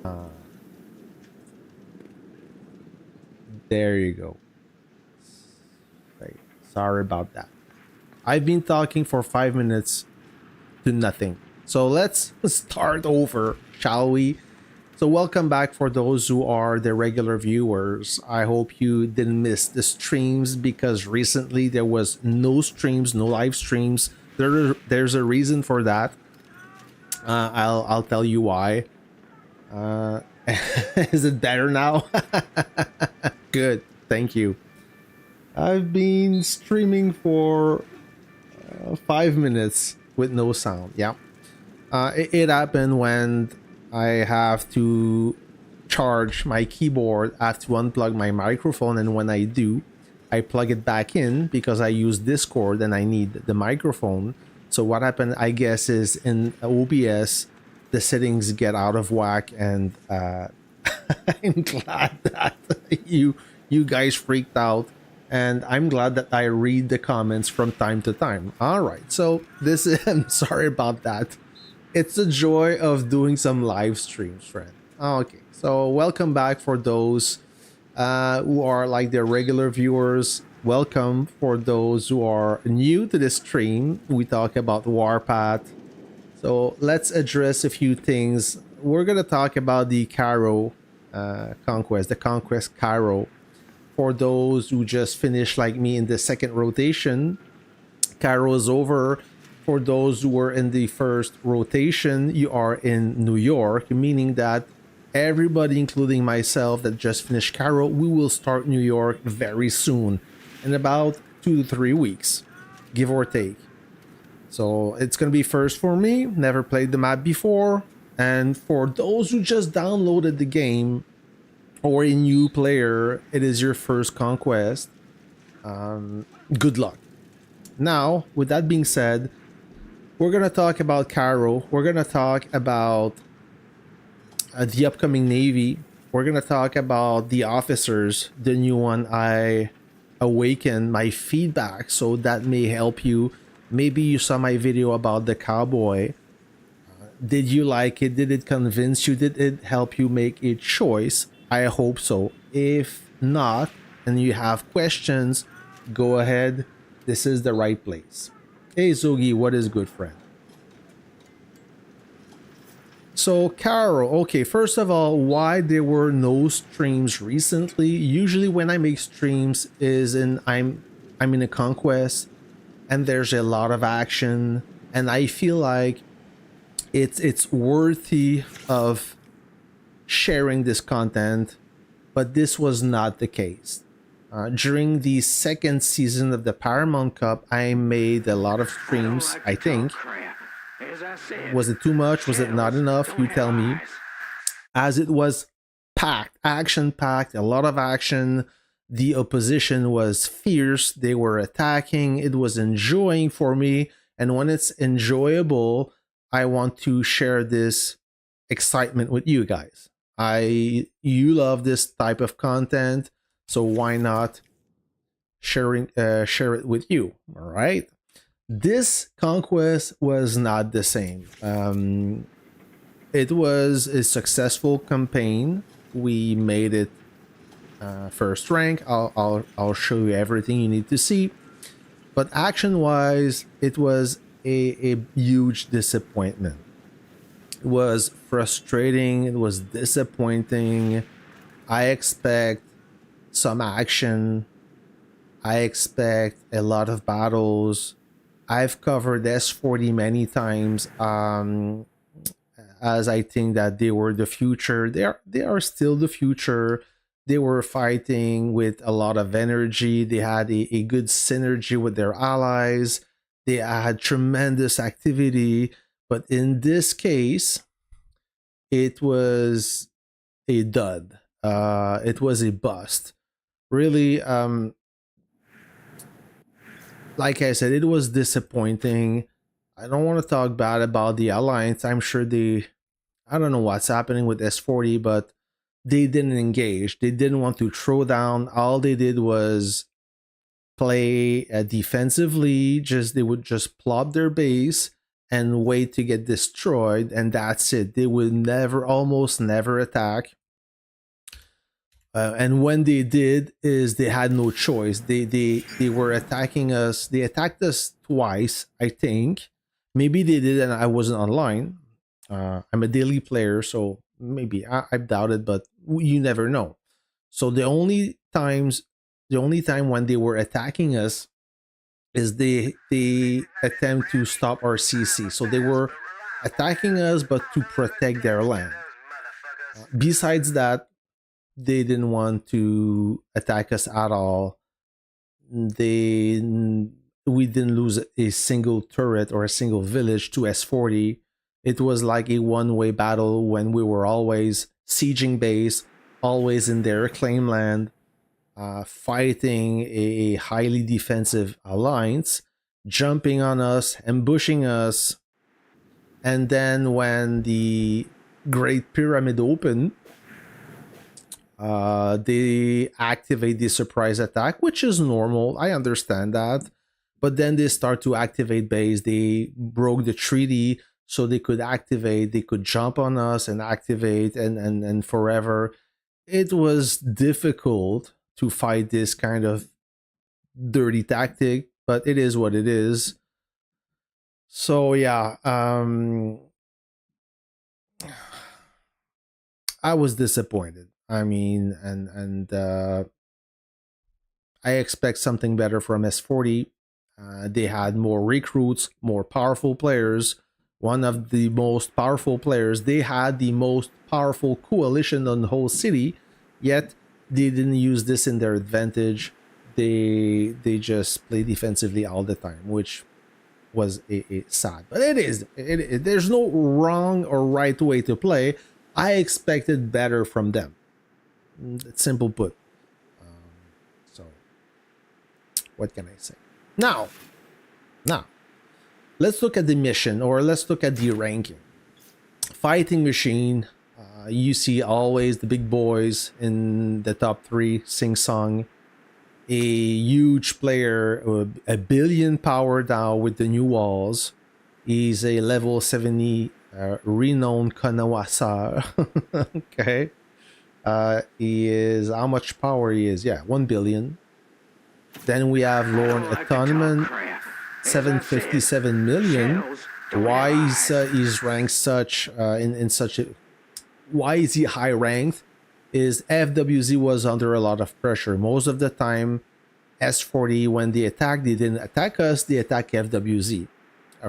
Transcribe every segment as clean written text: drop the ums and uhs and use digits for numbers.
Uh, there you go. Right. Sorry about that. I've been talking for 5 minutes to nothing. So let's start over, shall we? So, welcome back for those who are the regular viewers. I hope you didn't miss the streams because recently there was no streams, no live streams. There's a reason for that. I'll tell you why. Uh, is it better now? Good, thank you. I've been streaming for 5 minutes with no sound. Yeah, it happened when I have to charge my keyboard. I have to unplug my microphone, and when I do, I plug it back in because I use Discord and I need the microphone. So what happened, I guess, is in OBS the settings get out of whack, and I'm glad that you guys freaked out, and I'm glad that I read the comments from time to time. All right, so this is I'm sorry about that. It's the joy of doing some live streams, friend. Okay, so welcome back for those who are like the regular viewers. Welcome for those who are new to the stream. We talk about Warpath. So let's address a few things. We're gonna talk about the Cairo conquest, the Conquest Cairo. For those who just finished like me in the second rotation, Cairo is over. For those who were in the first rotation, you are in New York, meaning that everybody, including myself, that just finished Cairo, we will start New York very soon, in about 2 to 3 weeks, give or take. So it's gonna be first for me. Never played the map before, and for those who just downloaded the game or a new player, it is your first conquest. Good luck. Now, with that being said, we're gonna talk about Cairo. We're gonna talk about the upcoming Navy. We're gonna talk about the officers, the new one. I awaken my feedback, so that may help you. Maybe you saw my video about the cowboy. Did you like it? Did it convince you? Did it help you make a choice? I hope so. If not, and you have questions, go ahead. This is the right place. Hey Zogi, what is good, friend? So Carol, okay, first of all, why there were no streams recently? Usually when I make streams is I'm in a conquest and there's a lot of action, and I feel like it's worthy of sharing this content, but this was not the case. During the second season of the Paramount Cup, I made a lot of streams, I think. Was it too much? Was it not enough? You tell me. As it was packed, action packed, a lot of action. The opposition was fierce. They were attacking. It was enjoying for me. And when it's enjoyable, I want to share this excitement with you guys. You love this type of content, so why not share it with you? All right. This conquest was not the same. It was a successful campaign. We made it first rank. I'll show you everything you need to see. But action wise, it was a huge disappointment. It was frustrating. It was disappointing. I expect some action. I expect a lot of battles. I've covered S40 many times, as I think that they were the future. They are still the future. They were fighting with a lot of energy. They had a good synergy with their allies. They had tremendous activity. But in this case, it was a dud. It was a bust. Really, like I said, it was disappointing. I don't want to talk bad about the alliance. I'm sure I don't know what's happening with S40, but they didn't engage. They didn't want to throw down. All they did was play defensively. They would just plop their base and wait to get destroyed, and that's it. They would almost never attack. And when they did, is they had no choice. They were attacking us. They attacked us twice, I think. Maybe they did, and I wasn't online. I'm a daily player, so maybe I doubt it, but you never know. So the only time when they were attacking us is they attempt to stop our CC. So they were attacking us, but to protect their land. Besides that, they didn't want to attack us at all. They We didn't lose a single turret or a single village to S40. It was like a one-way battle when we were always sieging base, always in their claim land, fighting a highly defensive alliance, jumping on us, ambushing us, and then when the Great Pyramid opened, they activate the surprise attack, which is normal. I understand that. But then they start to activate base. They broke the treaty so they could activate. They could jump on us and activate and forever. It was difficult to fight this kind of dirty tactic, but it is what it is. So yeah, I was disappointed. I mean, and I expect something better from S40. They had more recruits, more powerful players. One of the most powerful players. They had the most powerful coalition on the whole city, yet they didn't use this in their advantage. They just play defensively all the time, which was a sad. But there's no wrong or right way to play. I expected better from them. Simple put. So, what can I say? Now, let's look at the mission, or let's look at the ranking. Fighting machine. You see always the big boys in the top 3, sing song. A huge player, a billion power now with the new walls. He's a level 70 renowned Kanawasa. Okay. He is, how much power he is? Yeah, 1 billion. Then we have Lorne Atonement, 757 million. Why is he's ranked such in such a? Why is he high ranked? Is FWZ was under a lot of pressure most of the time. S40, when they attacked, they didn't attack us. They attacked FWZ.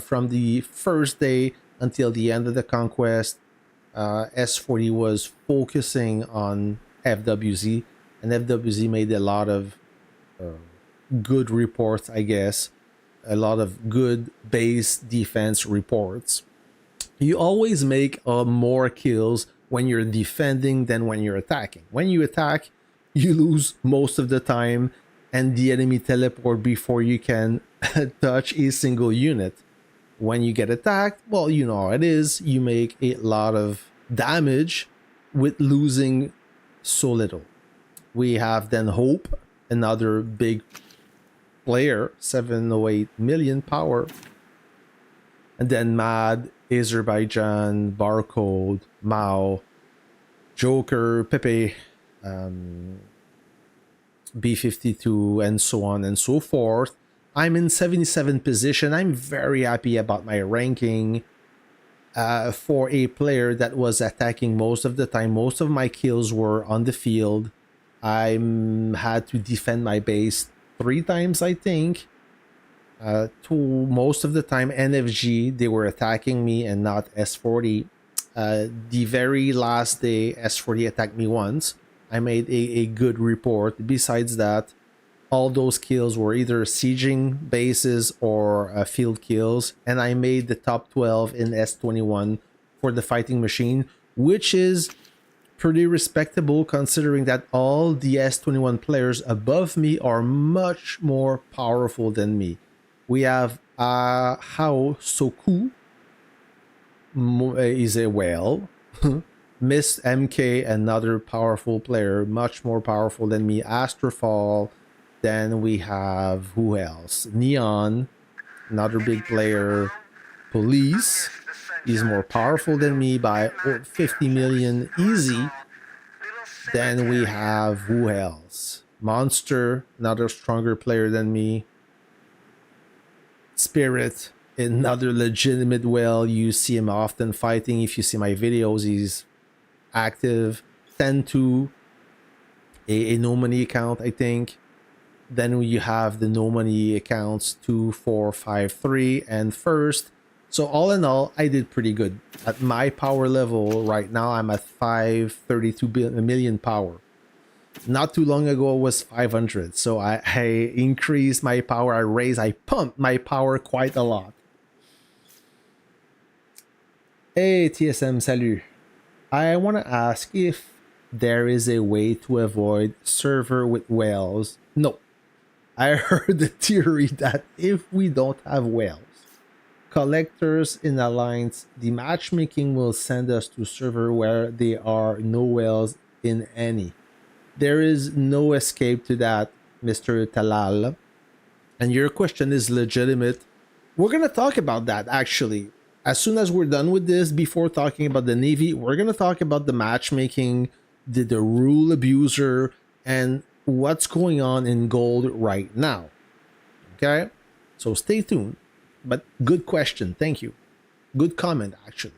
From the first day until the end of the Conquest, S40 was focusing on FWZ, and FWZ made a lot of good reports, I guess, a lot of good base defense reports. You always make more kills when you're defending than when you're attacking. When you attack, you lose most of the time, and the enemy teleport before you can touch a single unit. When you get attacked, well, you know how it is. You make a lot of damage with losing so little. We have then Hope, another big player, 708 million power. And then Mad, Azerbaijan, Barcode, Mao, Joker, Pepe, B52, and so on and so forth. I'm in 77th position. I'm very happy about my ranking. For a player that was attacking most of the time, most of my kills were on the field. I had to defend my base 3 times, I think. To most of the time, NFG, they were attacking me and not S40. The very last day, S40 attacked me once. I made a good report. Besides that, all those kills were either sieging bases or field kills, and I made the top 12 in S21 for the fighting machine, which is pretty respectable considering that all the S21 players above me are much more powerful than me. We have Hao Soku is a whale. Miss MK, another powerful player, much more powerful than me. Astrofall. Then we have, who else? Neon, another big player. Police. He's more powerful than me by 50 million easy. Then we have who else? Monster, another stronger player than me. Spirit, another legitimate whale. You see him often fighting. If you see my videos, he's active. 10-2, a no money account, I think. Then you have the no money accounts 2, 4, 5, 3, and first. So all in all, I did pretty good. At my power level right now, I'm at 532 million power. Not too long ago, it was 500. So I increased my power. I pumped my power quite a lot. Hey, TSM, salut. I want to ask if there is a way to avoid server with whales. No. I heard the theory that if we don't have whales, collectors in Alliance, the matchmaking will send us to server where there are no whales in any. There is no escape to that, Mr. Talal. And your question is legitimate. We're going to talk about that, actually. As soon as we're done with this, before talking about the Navy, we're going to talk about the matchmaking, the rule abuser, and what's going on in gold right now. Okay? So stay tuned. But good question. Thank you. Good comment, actually.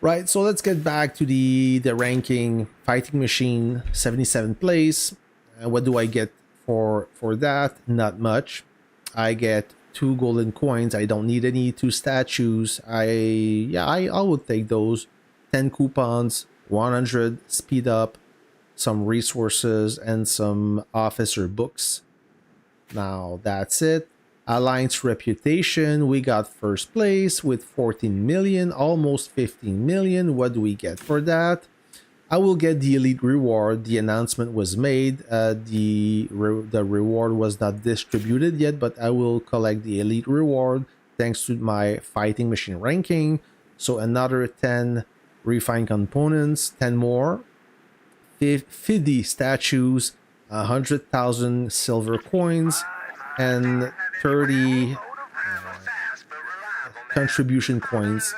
Right, so let's get back to the ranking. Fighting Machine, 77th place. What do I get for that? Not much. I get 2 golden coins. I don't need any 2 statues. I would take those. 10 coupons, 100 speed up, some resources, and some officer books. Now that's it. Alliance reputation, we got first place with 14 million, almost 15 million. What do we get for that? I will get the elite reward. The announcement was made. The reward was not distributed yet, but I will collect the elite reward thanks to my fighting machine ranking. So another 10 refined components, 10 more, 50 statues, 100,000 silver coins, and 30 contribution coins.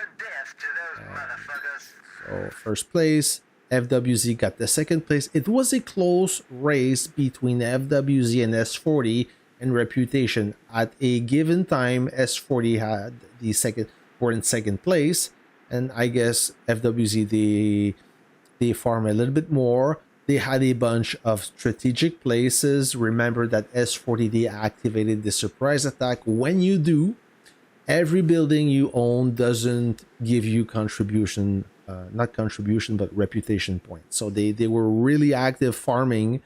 So first place, FWZ got the second place. It was a close race between FWZ and S40 in reputation. At a given time, S40 had were in second place, and I guess FWZ they farm a little bit more. They had a bunch of strategic places. Remember that S40 deactivated the surprise attack. When you do, every building you own doesn't give you contribution, not contribution, but reputation points. So they were really active farming.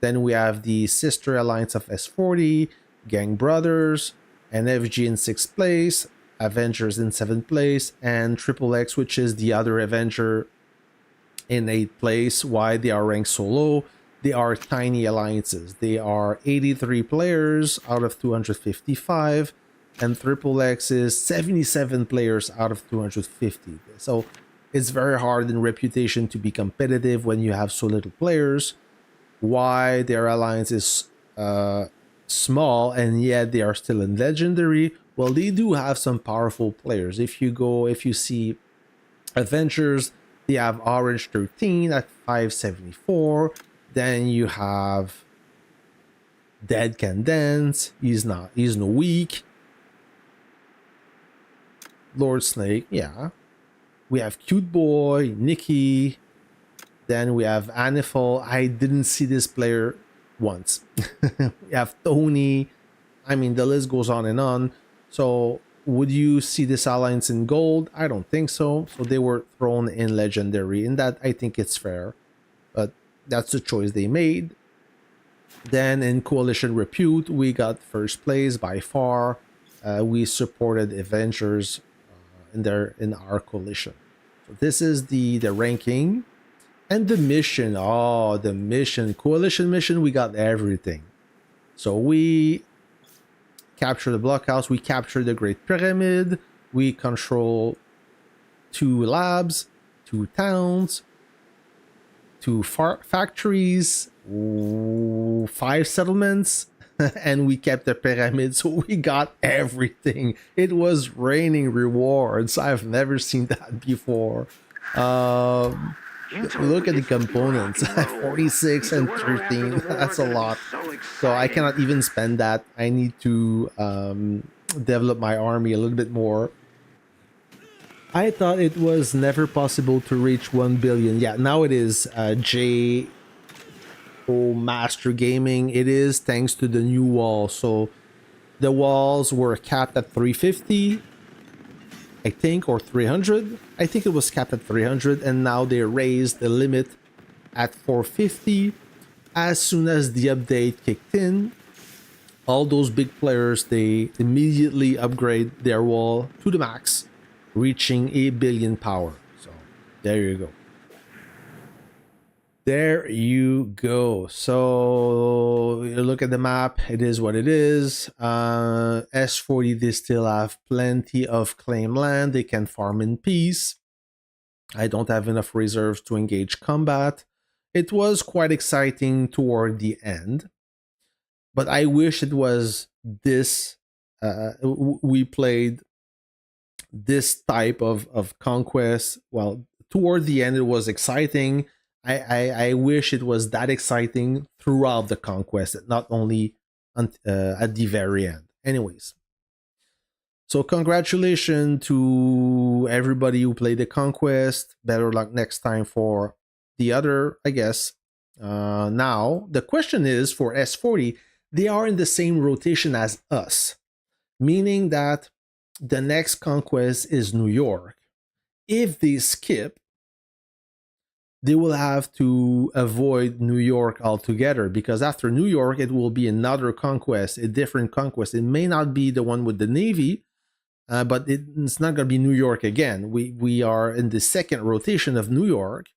Then we have the sister alliance of S40, Gang Brothers, NFG in 6th place, Avengers in 7th place, and Triple X, which is the other Avenger, in 8th place. Why they are ranked so low? They are tiny alliances. They are 83 players out of 255, and Triple X is 77 players out of 250. So it's very hard in reputation to be competitive when you have so little players. Why their alliance is small and yet they are still in legendary? Well, they do have some powerful players. If you see Avengers, they have Orange 13 at 574. Then you have Dead Can Dance. He's no weak. Lord Snake, yeah. We have Cute Boy, Nikki. Then we have Anifal. I didn't see this player once. We have Tony. I mean, the list goes on and on. So would you see this alliance in gold? I don't think so. So they were thrown in legendary. In that, I think it's fair. But that's the choice they made. Then in Coalition Repute, we got first place by far. We supported Avengers in our coalition. So this is the ranking. And the mission. Oh, the mission. Coalition mission, we got everything. So we capture the blockhouse. We capture the Great Pyramid. We control 2 labs, 2 towns, 2 factories, 5 settlements. and we kept the pyramid, so we got everything. It was raining rewards. I've never seen that before. Look at the components. 46 and 13. That's a lot. So I cannot even spend that. I need to develop my army a little bit more. I thought it was never possible to reach 1 billion. Yeah, now it is. J Master Gaming. It is thanks to the new wall. So the walls were capped at 350, I think, or 300. I think it was capped at 300, and now they raised the limit at 450. As soon as the update kicked in, all those big players, they immediately upgrade their wall to the max, reaching 8 billion power. So there you go. There you go. So you look at the map, it is what it is. S40, they still have plenty of claim land. They can farm in peace. I don't have enough reserves to engage combat. It was quite exciting toward the end, but I wish it was this. We played this type of conquest. Well, toward the end, it was exciting. I wish it was that exciting throughout the conquest, not only at the very end. Anyways, so congratulations to everybody who played the conquest. Better luck next time for the other, I guess. Now, the question is for S40, they are in the same rotation as us, meaning that the next conquest is New York. If they skip, they will have to avoid New York altogether, because after New York, it will be another conquest, a different conquest. It may not be the one with the Navy, but it's not going to be New York again. We are in the second rotation of New York.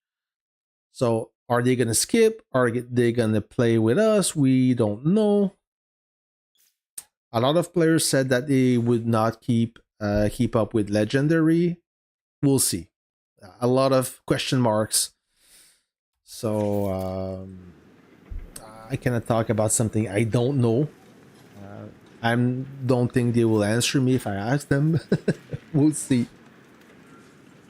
So are they going to skip? Are they going to play with us? We don't know. A lot of players said that they would not keep up with Legendary. We'll see. A lot of question marks. So I cannot talk about something I don't know. I don't think they will answer me if I ask them. We'll see.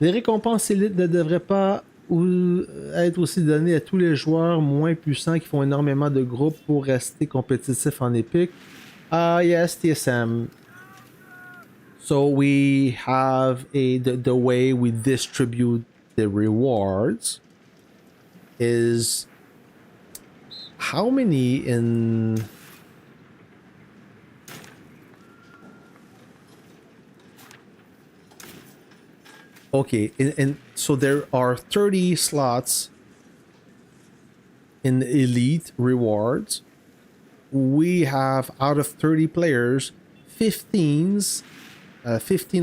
Les récompenses élites ne devraient pas être aussi données à tous les joueurs moins puissants qui font énormément de groupes pour rester compétitifs en épique. Yes, TSM. So we have the way we distribute the rewards is how many in okay, and so there are 30 slots in the elite rewards. We have, out of 30 players, 15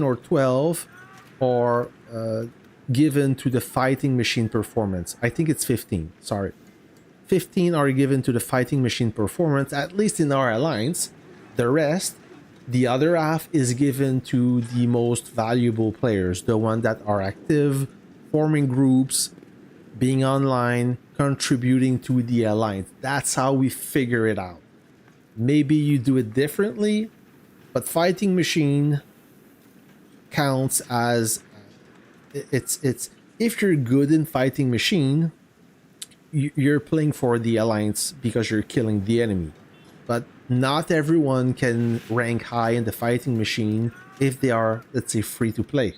or 12 are given to the fighting machine performance. I think it's 15, sorry. 15 are given to the fighting machine performance, at least in our alliance. The rest, the other half, is given to the most valuable players, the ones that are active, forming groups, being online, contributing to the alliance. That's how we figure it out. Maybe you do it differently, but fighting machine counts as it's if you're good in fighting machine, you're playing for the alliance because you're killing the enemy. But not everyone can rank high in the fighting machine if they are, let's say, free to play.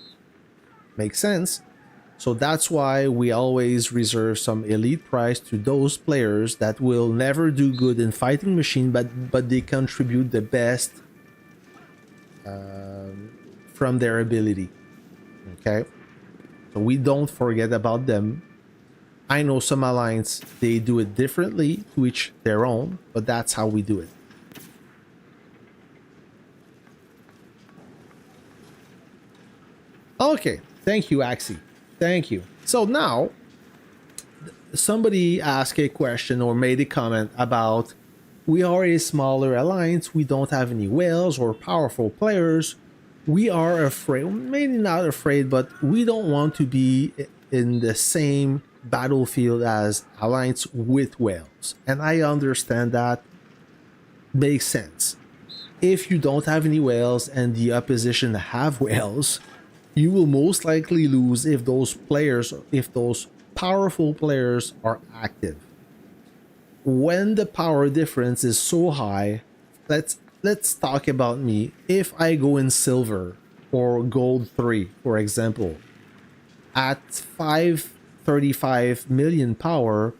Makes sense? So that's why we always reserve some elite prize to those players that will never do good in fighting machine, but they contribute the best from their ability. Okay? So we don't forget about them. I know some alliance, they do it differently, to each their own, but that's how we do it. Okay, thank you, Axie. Thank you. So now, somebody asked a question or made a comment about, we are a smaller alliance, we don't have any whales or powerful players, we are afraid, maybe not afraid, but we don't want to be in the same battlefield as alliance with whales. And I understand that. makes sense. If you don't have any whales and the opposition have whales, you will most likely lose if those powerful players are active. When the power difference is so high, let's talk about me. If I go in silver or gold 3, for example, at 535 million power,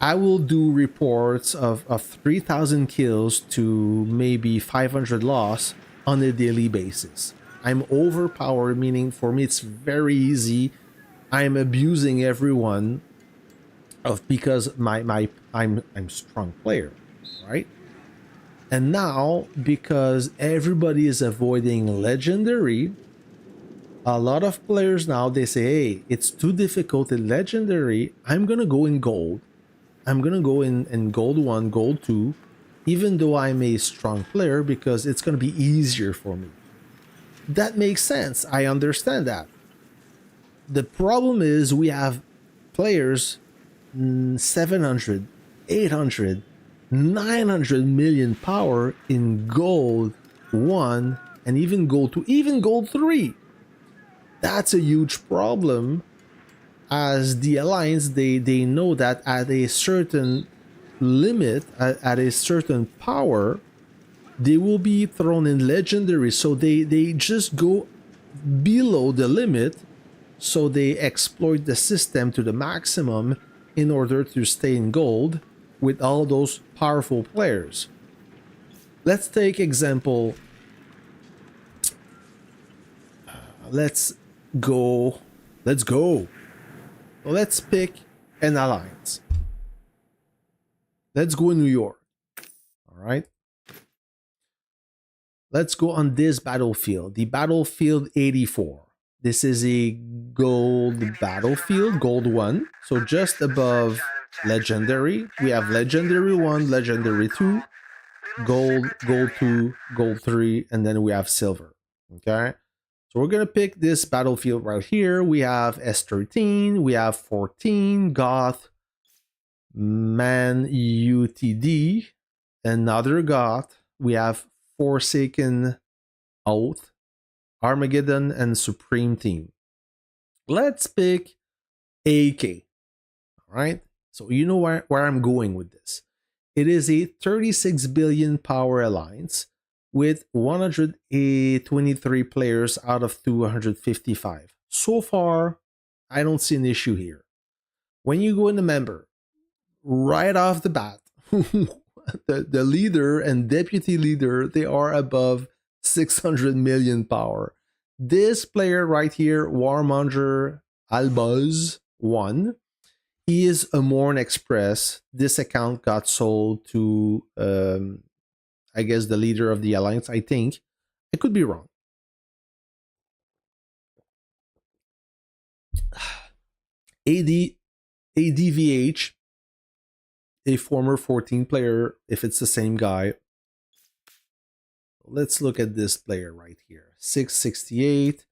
I will do reports of 3,000 kills to maybe 500 loss on a daily basis. I'm overpowered, meaning for me it's very easy. I'm abusing everyone because I'm strong player, right? And now because everybody is avoiding legendary, a lot of players now they say, hey, it's too difficult in legendary. I'm gonna go in gold. I'm gonna go in gold 1, gold 2, even though I'm a strong player because it's gonna be easier for me. That makes sense. I understand that. The problem is we have players 700, 800, 900 million power in gold 1 and even gold 2, even gold 3. That's a huge problem, as the Alliance, they know that at a certain limit, at a certain power, they will be thrown in legendary, so they just go below the limit, so they exploit the system to the maximum in order to stay in gold with all those powerful players. Let's take example. Let's go. Let's pick an alliance. Let's go in New York. All right. Let's go on this battlefield, the battlefield 84. This is a gold battlefield, gold 1. So just above legendary, we have legendary 1, legendary 2, gold, gold 2, gold 3, and then we have silver. Okay. So we're going to pick this battlefield right here. We have S13, we have 14, Goth, Man UTD, another Goth. We have Forsaken, Oath, Armageddon, and Supreme Team. Let's pick AK. All right. So you know where I'm going with this. It is a 36 billion power alliance with 123 players out of 255. So far, I don't see an issue here. When you go in the member, right off the bat, the leader and deputy leader, they are above 600 million power. This player right here, Warmonger Albuz 1, he is a Morn Express. This account got sold to I guess the leader of the alliance, I think. I could be wrong. ADVH, a former 14 player, if it's the same guy. Let's look at this player right here. 668,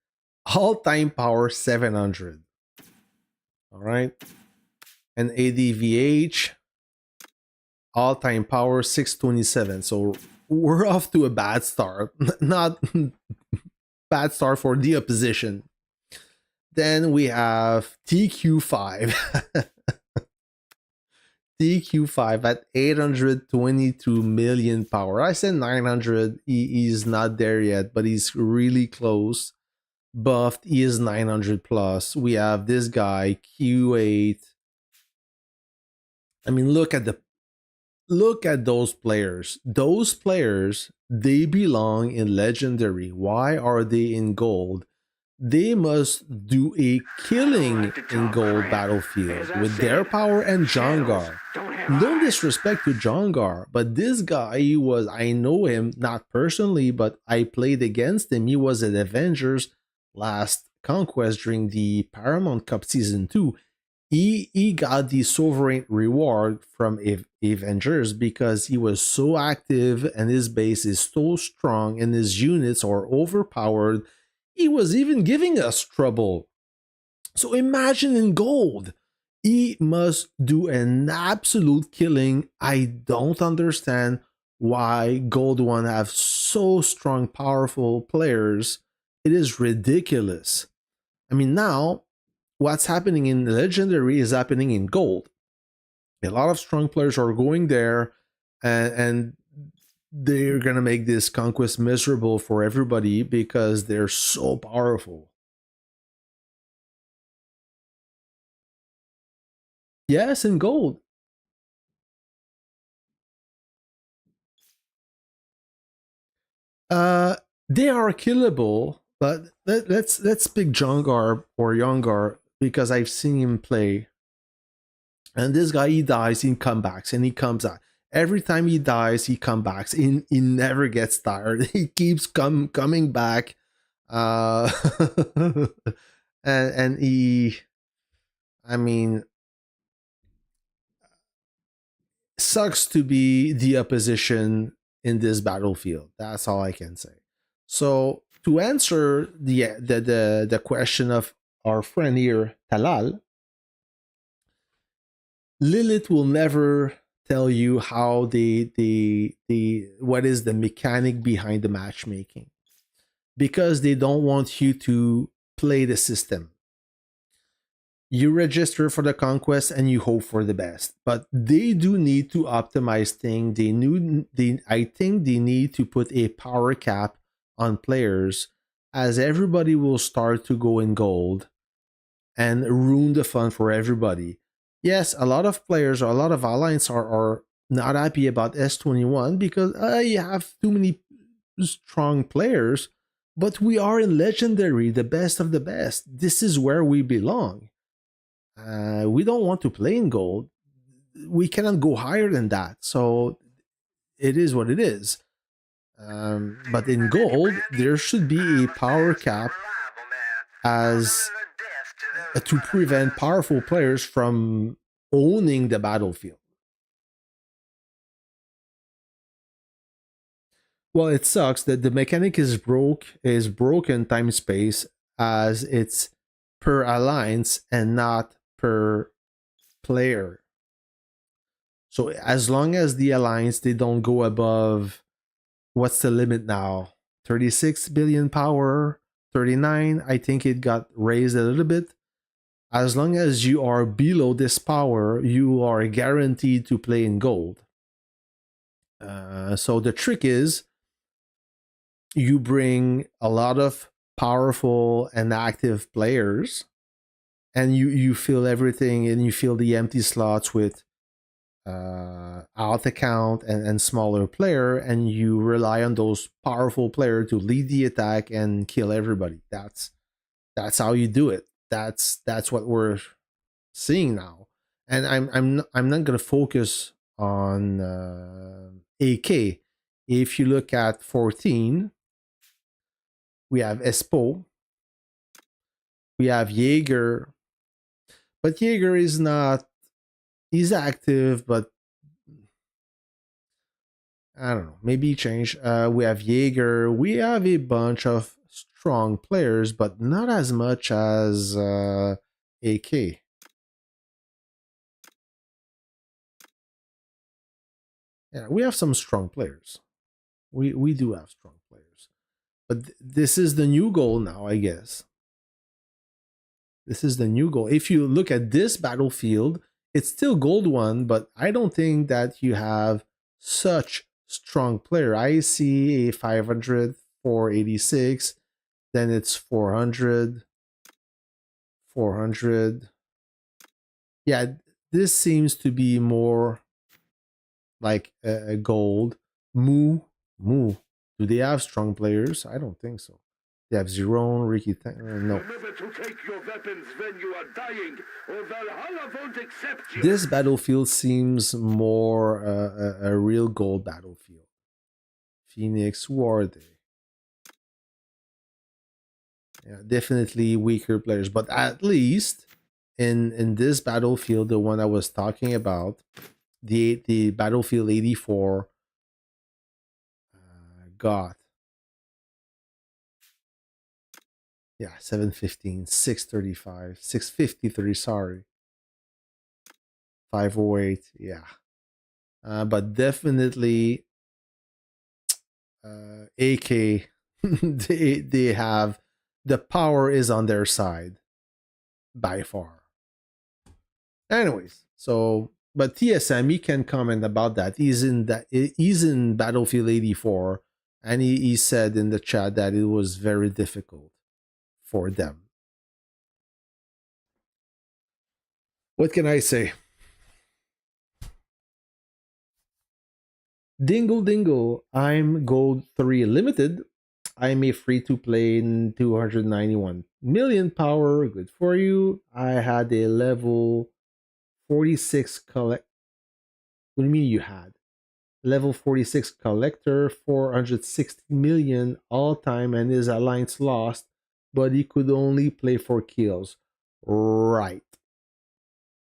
all-time power 700. All right. And ADVH, all-time power 627. So we're off to a bad start. Not bad start for the opposition. Then we have TQ5. TQ5 at 822 million power. I said 900. He's not there yet, but he's really close. Buffed, he is 900 plus. We have this guy, Q8. I mean, look at those players. Those players, they belong in legendary. Why are they in gold? They must do a killing in gold battlefield with their power and Jongar. No disrespect to Jongar, but this guy, he was, I know him, not personally, but I played against him. He was at Avengers last Conquest during the Paramount Cup Season 2. He got the sovereign reward from Avengers because he was so active and his base is so strong and his units are overpowered. He was even giving us trouble. So imagine in gold. He must do an absolute killing. I don't understand why Gold One have so strong, powerful players. It is ridiculous. I mean, now what's happening in Legendary is happening in Gold. A lot of strong players are going there, and they're gonna make this Conquest miserable for everybody because they're so powerful. Yes, in Gold. Uh, they are killable, but let's pick Jongar or Yongar because I've seen him play. And this guy, he dies, he comes back, and he comes out. Every time he dies, he comes back. He never gets tired. He keeps coming back. Uh, and he, I mean, sucks to be the opposition in this battlefield. That's all I can say. So to answer the question of our friend here, Talal, Lilith will never tell you how the what is the mechanic behind the matchmaking because they don't want you to play the system. You register for the conquest and you hope for the best, but they do need to optimize things. I think they need to put a power cap on players, as everybody will start to go in gold and ruin the fun for everybody. Yes, a lot of players or a lot of alliance are not happy about S21 because you have too many strong players, but we are in legendary, the best of the best. This is where we belong. We don't want to play in gold. We cannot go higher than that. So it is what it is. But in gold, there should be a power cap as to prevent powerful players from owning the battlefield. Well, it sucks that the mechanic is broken time space as it's per alliance and not per player. So as long as the alliance they don't go above, what's the limit now? 36 billion power, 39. I think it got raised a little bit. As long as you are below this power, you are guaranteed to play in gold. So the trick is you bring a lot of powerful and active players, and you fill everything, and you fill the empty slots with out account and smaller player, and you rely on those powerful player to lead the attack and kill everybody. That's how you do it. That's what we're seeing now. And I'm not gonna focus on AK. If you look at 14, we have Espo, we have Jaeger, but Jaeger is not. He's active, but I don't know. Maybe change. We have Jaeger. We have a bunch of strong players, but not as much as AK. Yeah, we have some strong players. We do have strong players, but this is the new goal now, I guess. This is the new goal. If you look at this battlefield, it's still gold one, but I don't think that you have such strong player. I see a 500, 486, then it's 400, 400. Yeah, this seems to be more like a gold. Moo. Do they have strong players? I don't think so. They have Zerone, Ricky. No. Remember to take your weapons when you are dying, or Valhalla won't accept you. This battlefield seems more a real gold battlefield. Phoenix, who are they? Yeah, definitely weaker players, but at least in this battlefield, the one I was talking about, the battlefield 84 got, yeah, 715, 635, 653, sorry, 508, yeah. But definitely AK, they have the power is on their side by far. Anyways, so but TSM he can comment about that. He's in Battlefield 84, and he said in the chat that it was very difficult for them. What can I say? Dingle Dingle, I'm Gold 3 Limited. I'm a free to play in 291 million power. Good for you. I had a level 46 collect. What do you mean you had? Level 46 collector, 460 million all time, and his alliance lost, but he could only play for kills. Right.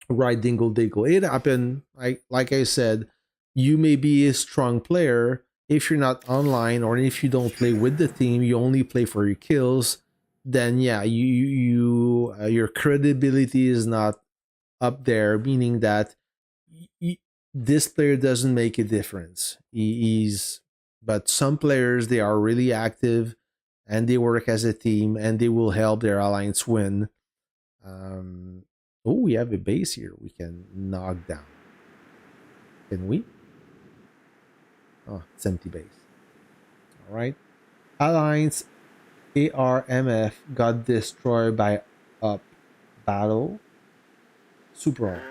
Right, Dingle Dingle. It happened. Like I said, you may be a strong player. If you're not online or if you don't play with the team, you only play for your kills, then yeah, your credibility is not up there, meaning that this player doesn't make a difference. But some players, they are really active and they work as a team and they will help their alliance win. Oh, we have a base here we can knock down. Can we? Oh, it's empty base. All right. Alliance ARMF got destroyed by up battle. Super.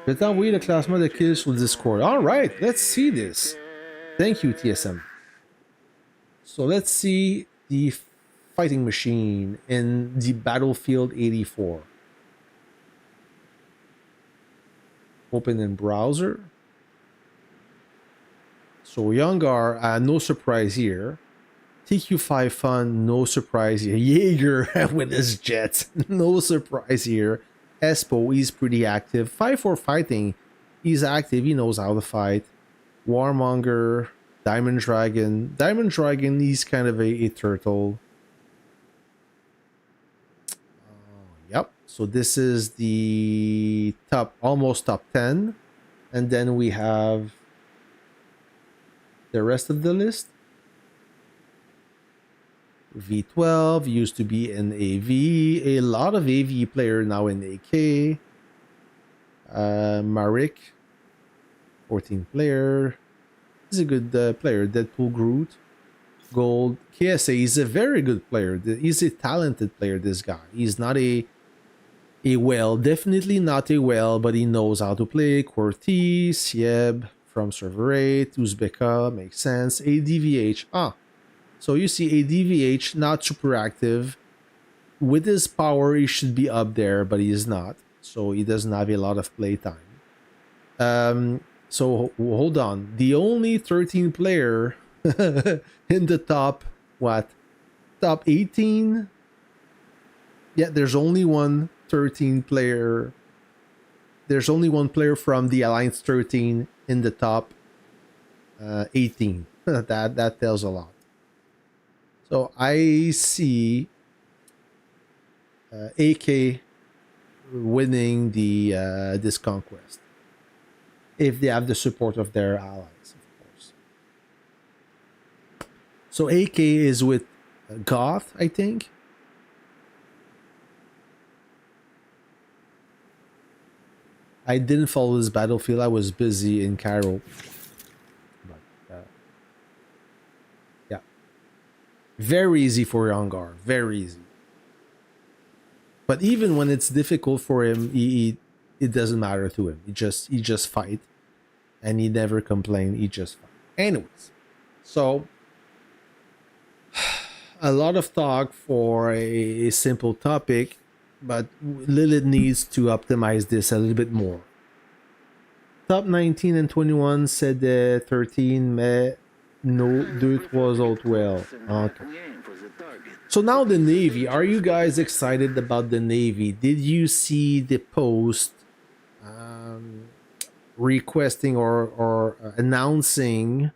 Le temps envoyer le classement de kills sur le Discord. All right, let's see this. Thank you, TSM. So let's see the fighting machine in the Battlefield 84. Open in browser. So Youngar, no surprise here. TQ5 Fun, no surprise here. Jaeger with his jets, no surprise here. Espo, he's pretty active. 5-4 Fighting, he's active, he knows how to fight. Warmonger, Diamond Dragon. Diamond Dragon, he's kind of a turtle. Yep, so this is the almost top 10. And then we have the rest of the list. V12 used to be in AV. A lot of AV player now in AK. Marik, 14 player. He's a good player. Deadpool Groot. Gold. KSA, he's a very good player. He's a talented player, this guy. He's not a whale. Definitely not a whale, but he knows how to play. QWERTY, Sieb from Server 8. Uzbeka, makes sense. ADVH. So you see ADVH, not super active. With his power, he should be up there, but he is not. So he doesn't have a lot of play time. So hold on. The only 13 player in the top, top 18? Yeah, there's only one 13 player. There's only one player from the Alliance 13 in the top 18. that tells a lot. So I see AK winning the this conquest if they have the support of their allies, of course. So AK is with Goth, I think. I didn't follow this battlefield. I was busy in Cairo. But, yeah. Very easy for Yangar. Very easy. But even when it's difficult for him, it doesn't matter to him. He just fight. And he never complain. He just fight. Anyways. So a lot of talk for a simple topic. But Lilith needs to optimize this a little bit more. Top 19 and 21 said 13, mais no, 2-3 autres well. Okay. So now the Navy. Are you guys excited about the Navy? Did you see the post requesting or announcing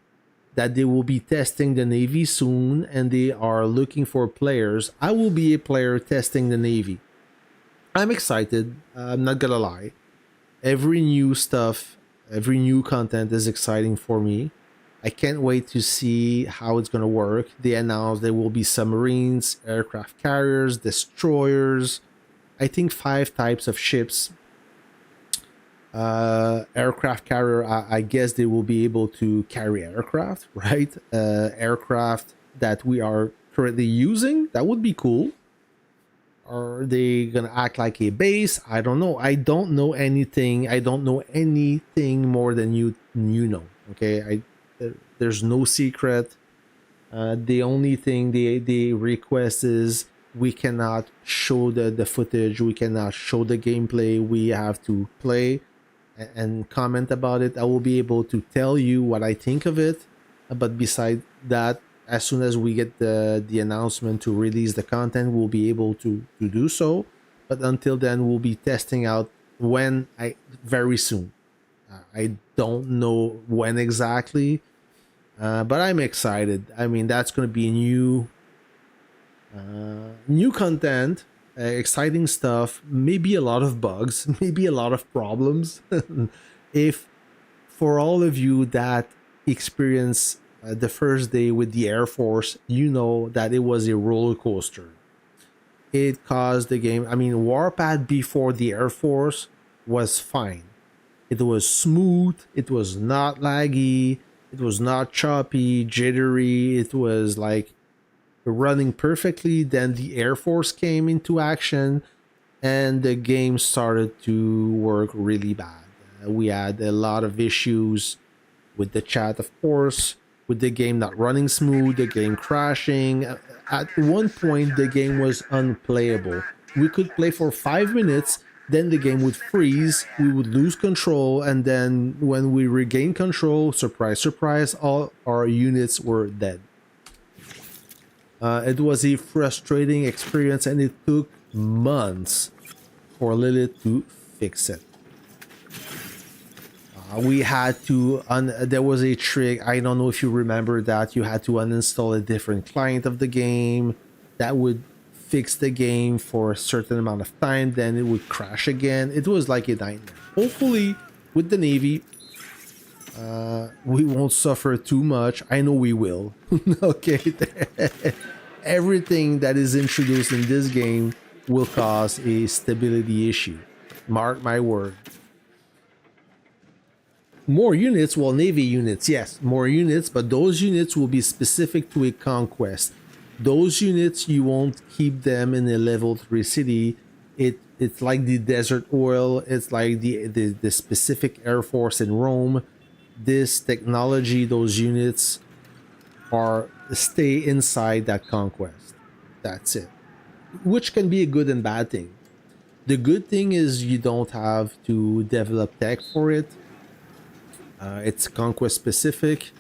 that they will be testing the Navy soon and they are looking for players? I will be a player testing the Navy. I'm excited. I'm not gonna lie. Every new stuff, every new content is exciting for me. I can't wait to see how it's going to work. They announced there will be submarines, aircraft carriers, destroyers, I think 5 types of ships. Aircraft carrier, I guess they will be able to carry aircraft, right? Aircraft that we are currently using. That would be cool. Are they gonna act like a base? I don't know. I don't know anything. I don't know anything more than you know. Okay, there's no secret. The only thing they request is we cannot show the footage. We cannot show the gameplay. We have to play and comment about it. I will be able to tell you what I think of it. But beside that, as soon as we get the announcement to release the content, we'll be able to do so. But until then, we'll be testing out very soon. I don't know when exactly, but I'm excited. I mean, that's going to be new content, exciting stuff, maybe a lot of bugs, maybe a lot of problems. If for all of you that experience the first day with the Air Force, you know that it was a roller coaster. It caused the game. I mean, Warpath before the Air Force was fine. It was smooth. It was not laggy. It was not choppy, jittery. It was like running perfectly. Then the Air Force came into action and the game started to work really bad. We had a lot of issues with the chat, of course, with the game not running smooth, the game crashing. At one point, the game was unplayable. We could play for 5 minutes, then the game would freeze, we would lose control, and then when we regain control, surprise, surprise, all our units were dead. It was a frustrating experience, and it took months for Lilith to fix it. We had to there was a trick. I don't know if you remember that. You had to uninstall a different client of the game that would fix the game for a certain amount of time, then it would crash again. It was like a nightmare. Hopefully with the Navy we won't suffer too much. I know we will. Okay. Everything that is introduced in this game will cause a stability issue, mark my word. More units, well, Navy units, yes, more units, but those units will be specific to a conquest. Those units, you won't keep them in a level 3 city. It's like the desert oil, it's like the specific Air Force in Rome. This technology, those units are stay inside that conquest. That's it. Which can be a good and bad thing. The good thing is you don't have to develop tech for it. It's conquest specific.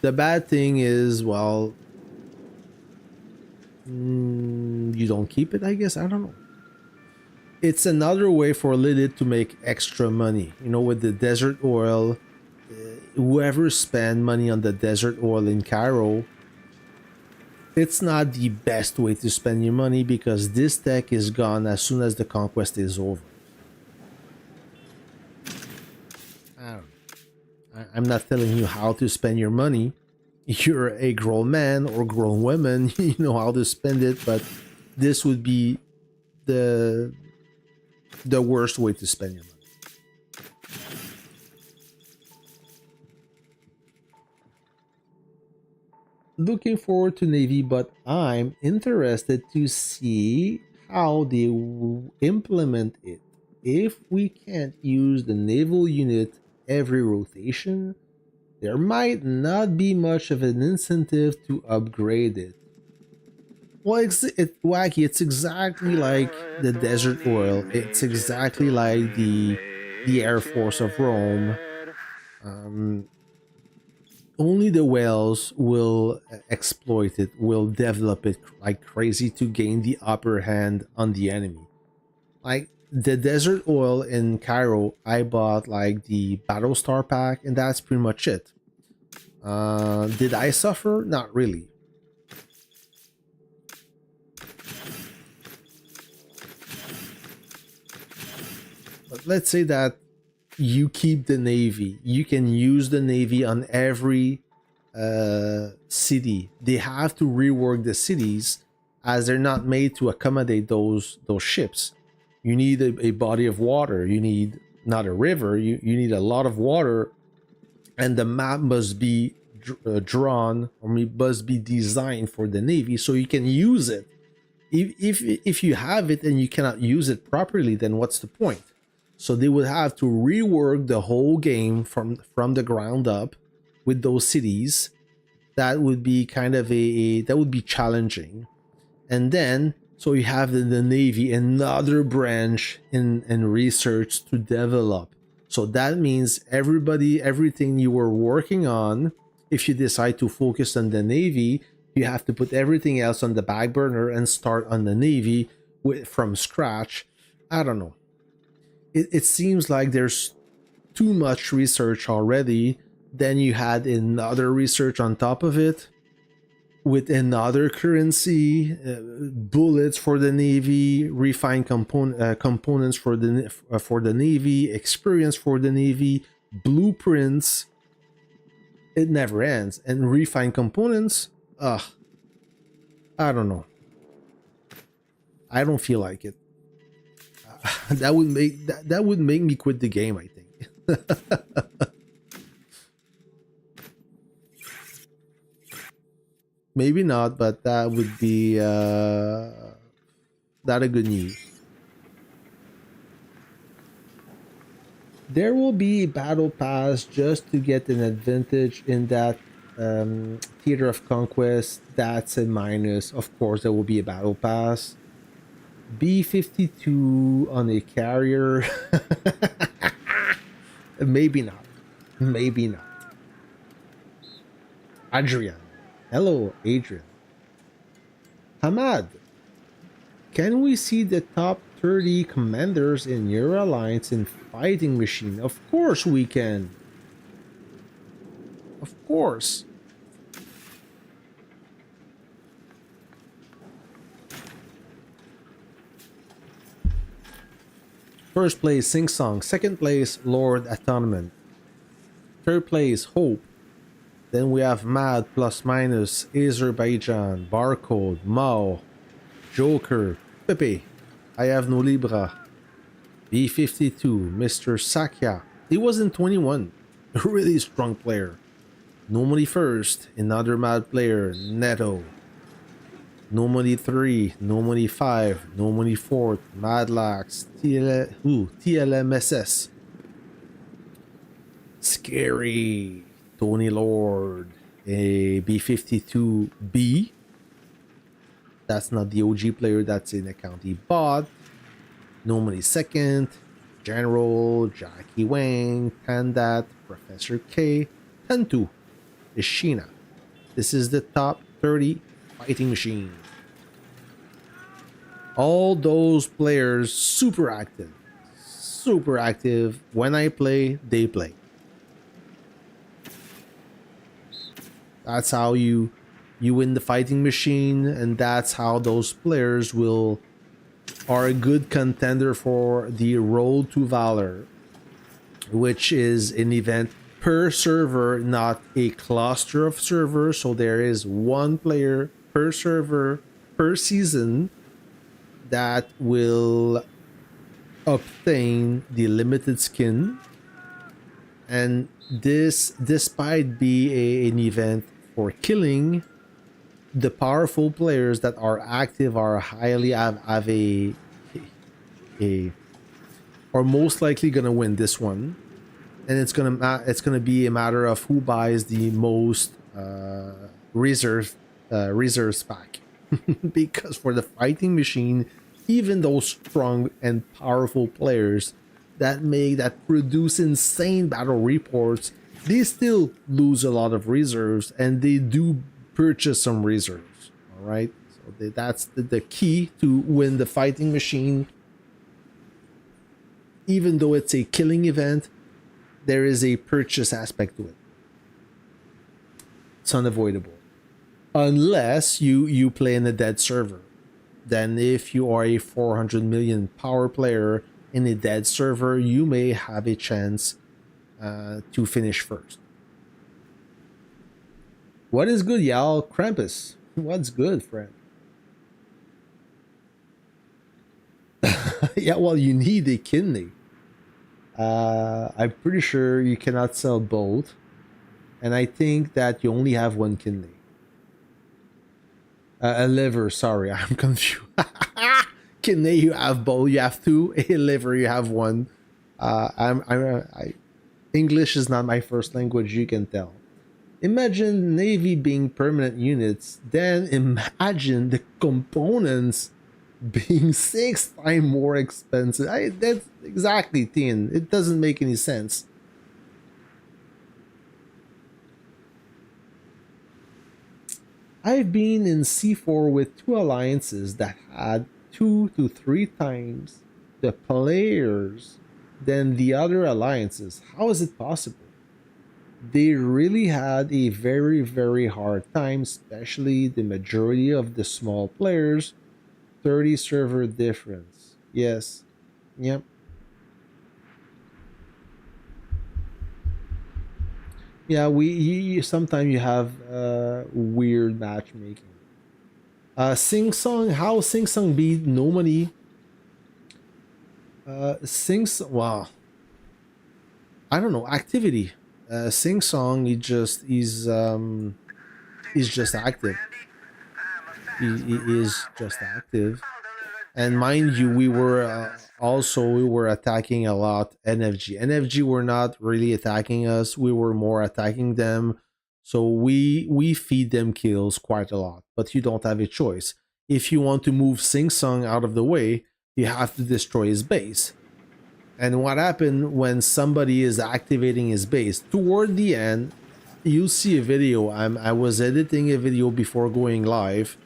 The bad thing is, well, you don't keep it, I guess. I don't know. It's another way for Lilith to make extra money. You know, with the desert oil, whoever spend money on the desert oil in Cairo, it's not the best way to spend your money because this tech is gone as soon as the conquest is over. I don't know. I'm not telling you how to spend your money. You're a grown man or grown woman, you know how to spend it, but this would be the worst way to spend your money. Looking forward to Navy, but I'm interested to see how they implement it. If we can't use the naval unit every rotation, there might not be much of an incentive to upgrade it. Well, it's wacky. It's exactly like the desert oil. It's exactly like the Air Force of Rome. Only the whales will exploit it, will develop it like crazy to gain the upper hand on the enemy. Like the desert oil in Cairo, I bought like the Battlestar pack, and that's pretty much it. Did I suffer? Not really. But let's say that you keep the Navy. You can use the Navy on every city. They have to rework the cities as they're not made to accommodate those ships. You need a body of water. You need not a river. You need a lot of water, and the map must be drawn or must be designed for the Navy so you can use it. If you have it and you cannot use it properly, then what's the point? So they would have to rework the whole game from the ground up with those cities. That would be kind of that would be challenging. And then so you have the Navy, another branch in research to develop. So that means everything you were working on, if you decide to focus on the Navy, you have to put everything else on the back burner and start on the Navy from scratch. I don't know. It seems like there's too much research already. Then you had another research on top of it with another currency, bullets for the Navy, refined components for the Navy, experience for the Navy, blueprints. It never ends. And refined components, I don't know. I don't feel like it. That would make me quit the game, I think. Maybe not, but that would be not a good news. There will be a battle pass just to get an advantage in that theater of conquest. That's a minus. Of course, there will be a battle pass. B-52 on a carrier. Maybe not. Maybe not. Adrian. Hello, Adrian. Hamad. Can we see the top 30 commanders in your alliance in fighting machine? Of course we can. Of course. First place, Sing Song. Second place, Lord Atonement. Third place, Hope. Then we have Mad, Plus Minus, Azerbaijan, Barcode, Mao, Joker, Pepe, I Have No Libra, B-52, Mr. Sakya. He was in 21. A really strong player. Normally first, another mad player, Neto. Normally 3, normally 5, normally 4th, Madlax, TLMSS. Scary, Tony Lord, a B-52B. That's not the OG player, that's in account he bought. Normally second, General, Jackie Wang, Pandat, Professor K, Tantu, Ishina. This is the top 30 fighting machine. All those players super active. Super active. When I play, they play. That's how you win the fighting machine, and that's how those players are a good contender for the Road to Valor, which is an event per server, not a cluster of servers. So there is one player per server per season that will obtain the limited skin, and this despite being an event for killing, the powerful players that are active are highly have are most likely gonna win this one, and it's gonna be a matter of who buys the most reserves pack. Because for the fighting machine, even those strong and powerful players that produce insane battle reports, they still lose a lot of reserves, and they do purchase some reserves. All right, so that's the key to win the fighting machine. Even though it's a killing event, there is a purchase aspect to it. It's unavoidable. Unless you play in a dead server. Then if you are a 400 million power player in a dead server, you may have a chance to finish first. What is good, y'all? Krampus. What's good, friend? Yeah, well, you need a kidney. I'm pretty sure you cannot sell both, and I think that you only have one kidney. A liver. Sorry, I'm confused. Kidney, you have both. You have two. A liver, you have one. English is not my first language. You can tell. Imagine Navy being permanent units. Then imagine the components being 6 times more expensive. That's exactly thin. It doesn't make any sense. I've been in C4 with two alliances that had 2 to 3 times the players than the other alliances. How is it possible? They really had a very, very hard time, especially the majority of the small players. 30 server difference. Yes. Yep. Yeah, sometimes you have weird matchmaking. Sing Song, how Sing Song beat no money. Wow. I don't know, activity. Sing Song, he's just active. He is just active. And mind you, we were attacking a lot NFG. NFG were not really attacking us. We were more attacking them. So we feed them kills quite a lot. But you don't have a choice. If you want to move Sing Song out of the way, you have to destroy his base. And what happened when somebody is activating his base? Toward the end, you'll see a video. I was editing a video before going live.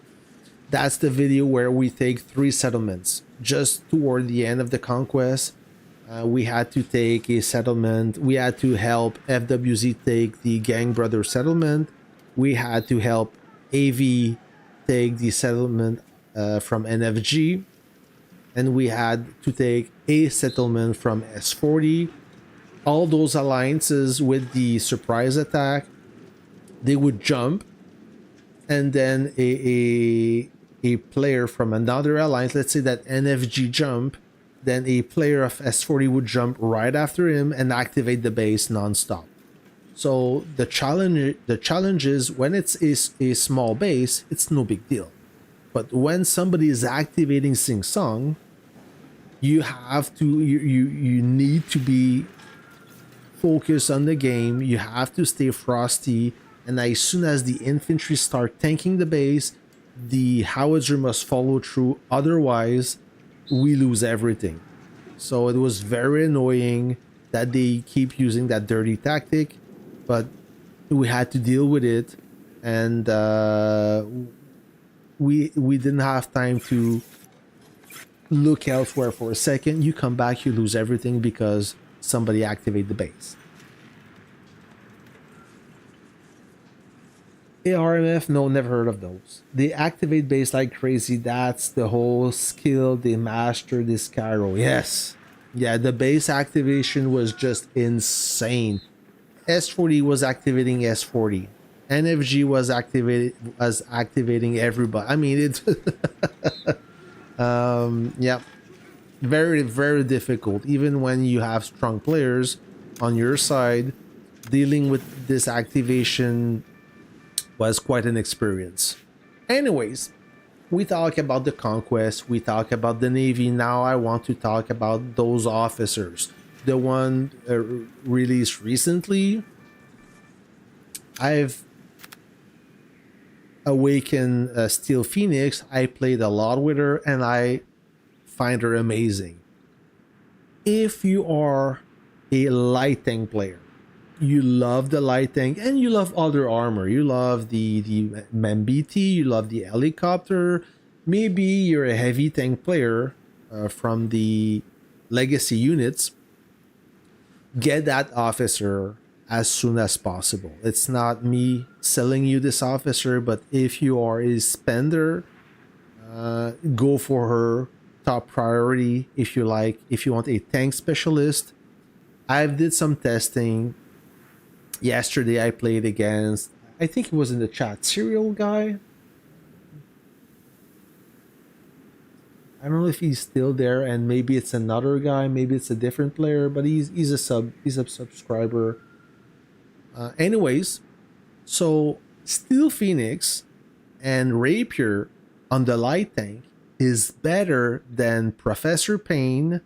That's the video where we take 3 settlements. Just toward the end of the conquest, we had to take a settlement. We had to help FWZ take the Gang Brother settlement. We had to help AV take the settlement from NFG. And we had to take a settlement from S40. All those alliances with the surprise attack, they would jump, and then a player from another alliance, let's say that NFG jump, then a player of S40 would jump right after him and activate the base nonstop. So the challenge is when it's a small base, it's no big deal. But when somebody is activating Sing Song, you need to be focused on the game. You have to stay frosty, and as soon as the infantry start tanking the base, the howitzer must follow through, otherwise we lose everything. So it was very annoying that they keep using that dirty tactic, but we had to deal with it. And we didn't have time to look elsewhere for a second. You come back, you lose everything because somebody activate the base. ARMF, no, never heard of those. They activate base like crazy. That's the whole skill. They master this Cairo. Yes. Yeah, the base activation was just insane. S40 was activating S40. NFG was activating everybody. I mean, it's yeah, very, very difficult. Even when you have strong players on your side, dealing with this activation was quite an experience. Anyways, we talk about the conquest, we talk about the navy. Now I want to talk about those officers. The one released recently. I've awakened Steel Phoenix. I played a lot with her and I find her amazing. If you are a light tank player, you love the light tank and you love other armor, you love the Mambiti, you love the helicopter, maybe you're a heavy tank player from the legacy units, get that officer as soon as possible. It's not me selling you this officer, but if you are a spender, go for her top priority. If you want a tank specialist, I did some testing. Yesterday I played against I think he was in the chat. Serial guy. I don't know if he's still there, and maybe it's another guy, maybe it's a different player, but he's a subscriber. Anyways, so Steel Phoenix and Rapier on the light tank is better than Professor Payne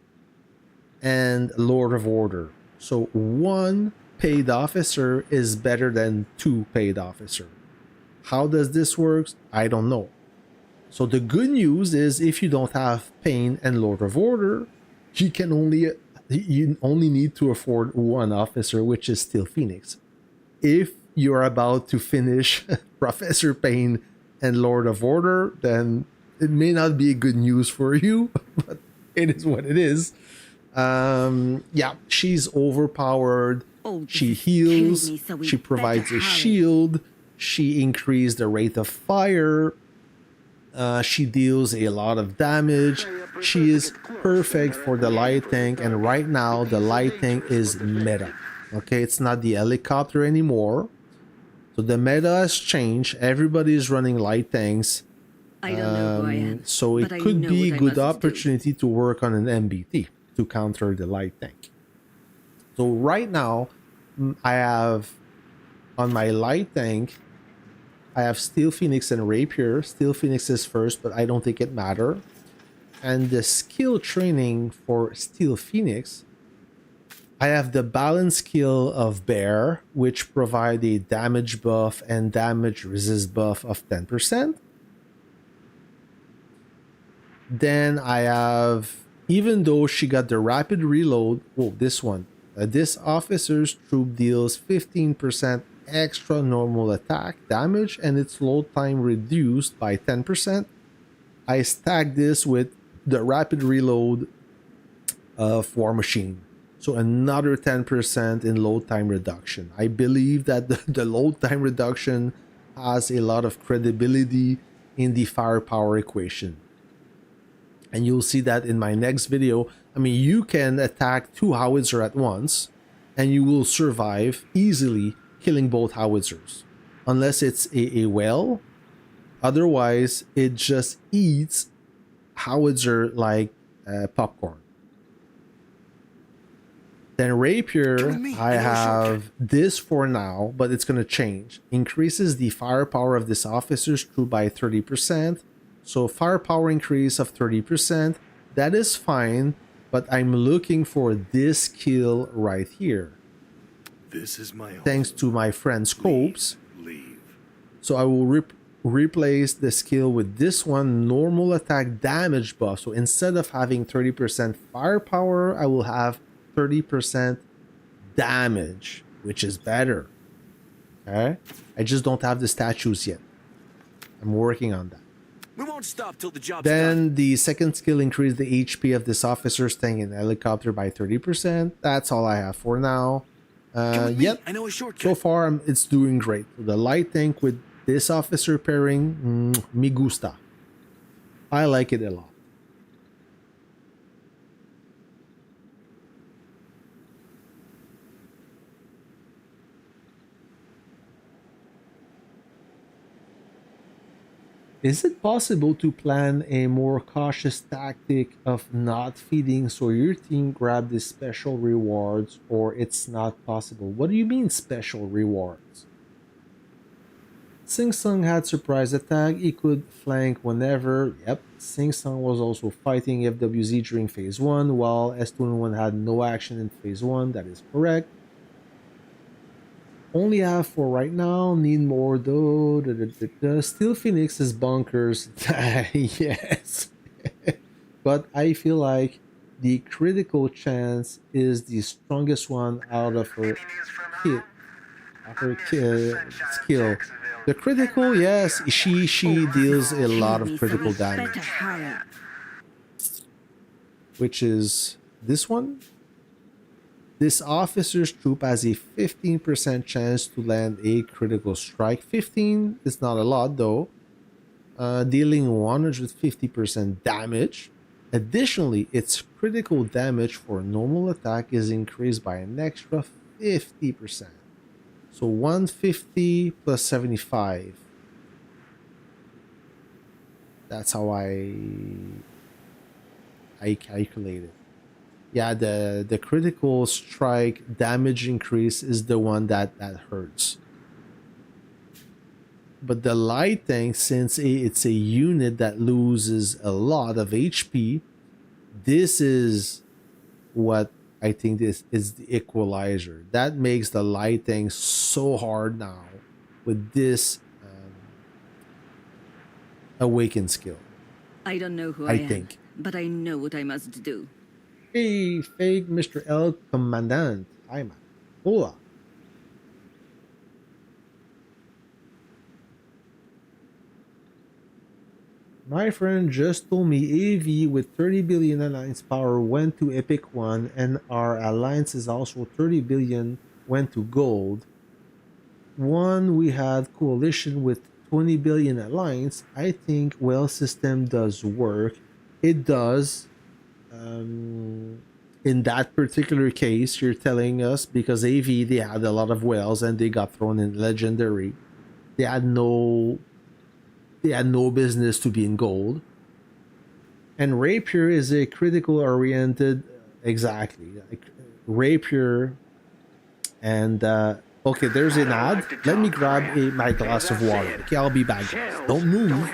and Lord of Order. So one paid officer is better than two paid officer. How does this work? I don't know. So the good news is if you don't have Payne and Lord of Order, you only need to afford one officer, which is Steel Phoenix. If you're about to finish Professor Payne and Lord of Order, then it may not be good news for you, but it is what it is. Yeah, she's overpowered. She heals. She provides a shield. She increased the rate of fire. She deals a lot of damage. She is perfect for the light tank, and right now the light tank is meta. Okay, it's not the helicopter anymore. So the meta has changed. Everybody is running light tanks. I don't know who I am, so it could be a good opportunity to work on an MBT to counter the light tank. So right now, I have on my light tank, I have Steel Phoenix and Rapier. Steel Phoenix is first, but I don't think it matters. And the skill training for Steel Phoenix, I have the balance skill of Bear, which provide a damage buff and damage resist buff of 10%. Then I have, even though she got the rapid reload, this one, this officer's troop deals 15% extra normal attack damage and its load time reduced by 10%. I stack this with the rapid reload of War Machine. So another 10% in load time reduction. I believe that the load time reduction has a lot of credibility in the firepower equation. And you'll see that in my next video. I mean, you can attack two howitzer at once and you will survive easily killing both howitzers. Unless it's a whale. Otherwise, it just eats howitzer like popcorn. Then Rapier, I have this for now, but it's going to change. Increases the firepower of this officer's troop by 30%. So firepower increase of 30%. That is fine, but I'm looking for this skill right here. This is my home. Thanks to my friend Scopes. Leave. So I will replace the skill with this one, normal attack damage buff. So instead of having 30% firepower, I will have 30% damage, which is better. Okay, I just don't have the statues yet. I'm working on that. We won't stop till the job's Then done. the second skill increased the HP of this officer staying in helicopter by 30%. That's all I have for now. Yep. I know a shortcut. So far, it's doing great. The light tank with this officer pairing, me gusta. I like it a lot. Is it possible to plan a more cautious tactic of not feeding so your team grab the special rewards, or it's not possible? What do you mean special rewards? Sing Sung had surprise attack. He could flank whenever. Yep, Sing Sung was also fighting FWZ during phase 1, while S21 had no action in phase 1. That is correct. Only have for right now, need more though. Steel Phoenix is bonkers. Yes. But I feel like the critical chance is the strongest one out of her skill. The critical, yes, she deals a lot of critical damage. Which is this one. This officer's troop has a 15% chance to land a critical strike. 15 is not a lot though. Dealing 150% damage. Additionally, its critical damage for normal attack is increased by an extra 50%. So 150 plus 75. That's how I calculate it. Yeah, the critical strike damage increase is the one that hurts. But the light tank, since it's a unit that loses a lot of HP, this is what I think this is the equalizer. That makes the light tank so hard now with this awakened skill. I don't know who I I am, think. but I know what I must do. Hey, fake Mr. El Commandant. Hi, man. Hola. My friend just told me AV with 30 billion alliance power went to Epic 1 and our alliance is also 30 billion went to gold. One, we had coalition with 20 billion alliance. I think well system does work. It does. In that particular case, you're telling us because AV they had a lot of whales and they got thrown in legendary. They had no business to be in gold. And rapier is a critical oriented exactly like rapier and okay, there's an ad. Let me grab my glass of water. Okay, I'll be back, guys. Don't move.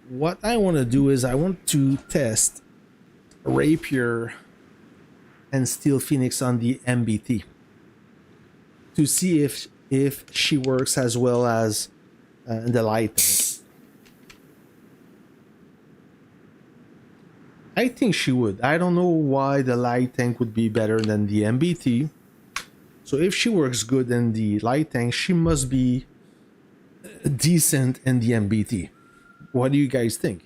What I want to do is I want to test rapier and steel phoenix on the MBT to see if she works as well as the light tank. I think she would. I don't know why the light tank would be better than the MBT. So if she works good in the light tank, she must be decent in the MBT. What do you guys think?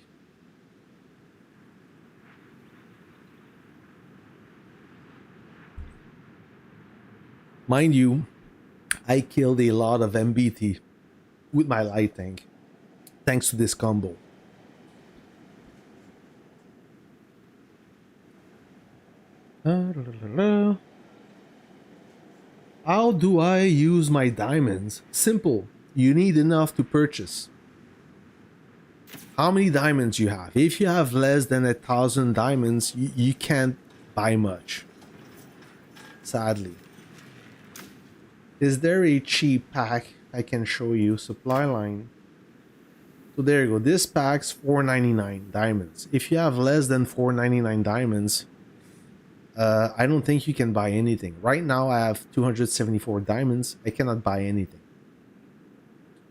Mind you, I killed a lot of MBT with my light tank thanks to this combo. How do I use my diamonds? Simple. You need enough to purchase. How many diamonds you have? If you have less than 1,000 diamonds, you can't buy much. Sadly. Is there a cheap pack I can show you? Supply line. So there you go. This pack's 499 diamonds. If you have less than 499 diamonds, I don't think you can buy anything. Right now I have 274 diamonds. I cannot buy anything.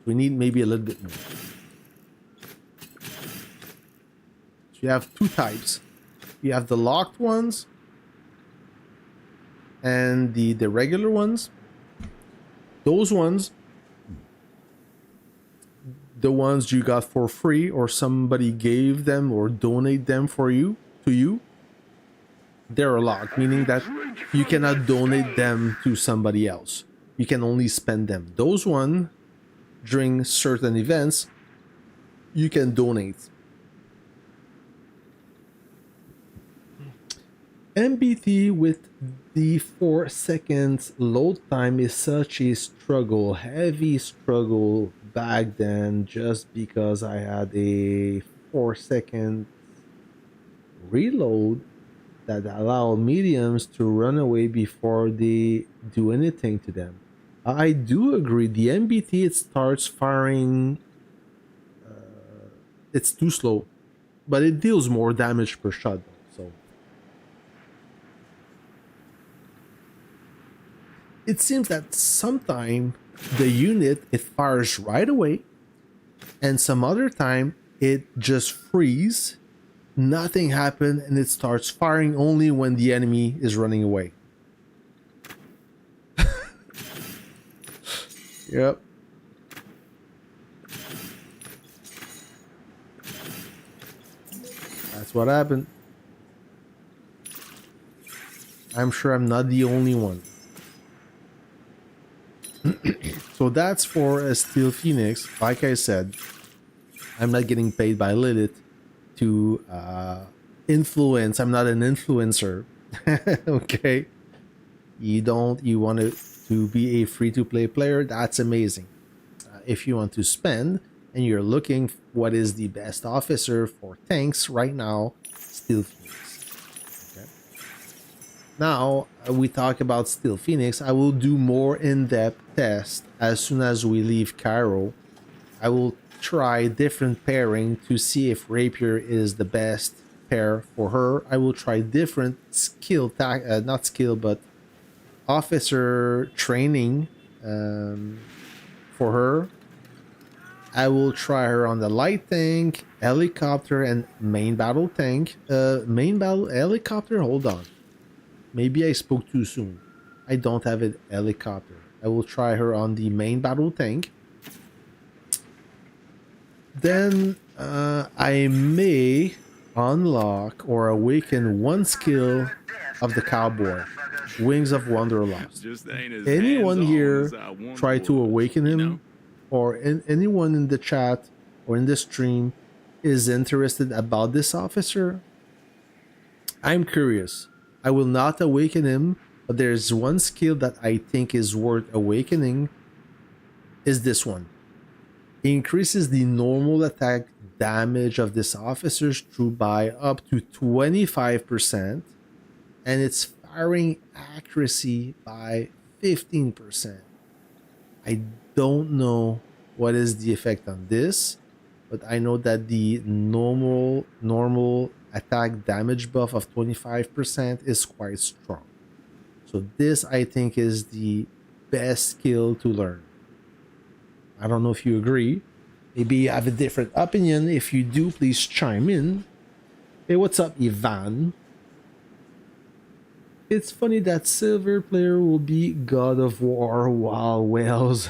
We need maybe a little bit more. So you have two types. You have the locked ones and the regular ones. Those ones, the ones you got for free or somebody gave them or donate them for you to you, they're locked, meaning that you cannot donate them to somebody else. You can only spend them. Those ones, during certain events, you can donate. MBT with the 4 seconds load time is such a struggle, heavy struggle back then, just because I had a 4-second reload that allowed mediums to run away before they do anything to them. I do agree, the MBT it starts firing, it's too slow, but it deals more damage per shot though, so. It seems that sometime the unit it fires right away and some other time it just freezes, nothing happened, and it starts firing only when the enemy is running away. Yep. That's what happened. I'm sure I'm not the only one. So that's for a Steel Phoenix. Like I said, I'm not getting paid by Lilith to influence. I'm not an influencer. Okay. You want to be a free-to-play player, that's amazing. If you want to spend and you're looking what is the best officer for tanks right now, Steel Phoenix. Okay. Now we talk about Steel Phoenix. I will do more in-depth test as soon as we leave Cairo. I will try different pairing to see if Rapier is the best pair for her. I will try different skill not skill but officer training for her. I will try her on the light tank, helicopter, and main battle tank. Main battle helicopter. Hold on. Maybe I spoke too soon. I don't have a helicopter. I will try her on the main battle tank. Then I may unlock or awaken one skill of the cowboy, Wings of Wanderlust. Anyone here try to awaken him, or anyone in the chat or in the stream is interested about this officer? I'm curious. I will not awaken him, but there's one skill that I think is worth awakening. Is this one. It increases the normal attack damage of this officer's troop by up to 25%, and its firing accuracy by 15%. I don't know what is the effect on this, but I know that the normal attack damage buff of 25% is quite strong. So this, I think, is the best skill to learn. I don't know if you agree. Maybe you have a different opinion. If you do, please chime in. Hey, what's up, Ivan? It's funny that Silver player will be God of War while Wales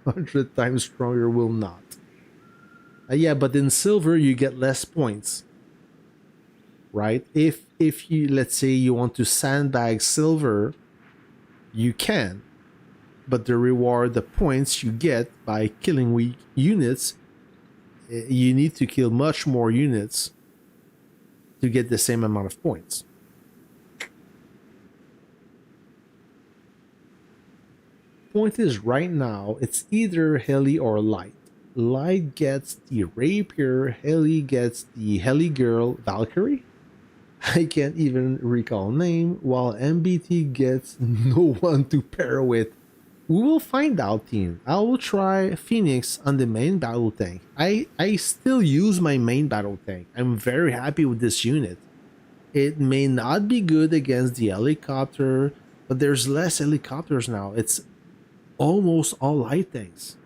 100 times stronger will not. Yeah, but in Silver you get less points. Right? If you, let's say you want to sandbag Silver, you can. But the reward, the points you get by killing weak units, you need to kill much more units to get the same amount of points. Point is, right now it's either heli or light. Light gets the Rapier, heli gets the heli girl Valkyrie. I can't even recall name, while MBT gets no one to pair with. We will find out, team. I will try Phoenix on the main battle tank. I still use my main battle tank. I'm very happy with this unit. It may not be good against the helicopter, but there's less helicopters now. It's almost all light tanks.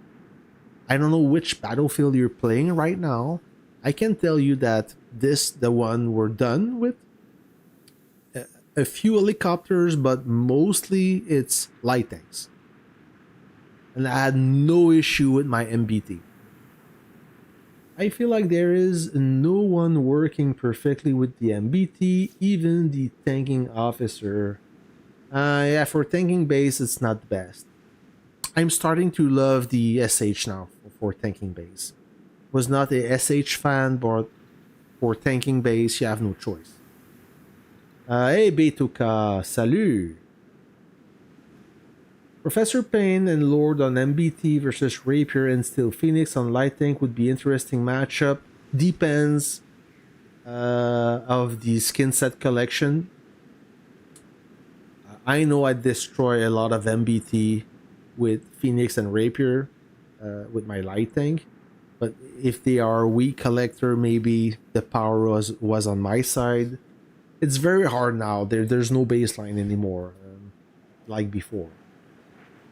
I don't know which battlefield you're playing right now. I can tell you that the one we're done with, a few helicopters, but mostly it's light tanks. And I had no issue with my MBT. I feel like there is no one working perfectly with the MBT, even the tanking officer. Yeah, for tanking base, it's not the best. I'm starting to love the SH now for tanking base. Was not a SH fan, but for tanking base, you have no choice. Hey Betuka, salut! Professor Payne and Lord on MBT versus Rapier and Steel Phoenix on light tank would be interesting matchup. Depends of the skin set collection. I know I destroy a lot of MBT with Phoenix and Rapier with my light tank, but if they are weak collector, maybe the power was on my side. It's very hard now. There's no baseline anymore like before.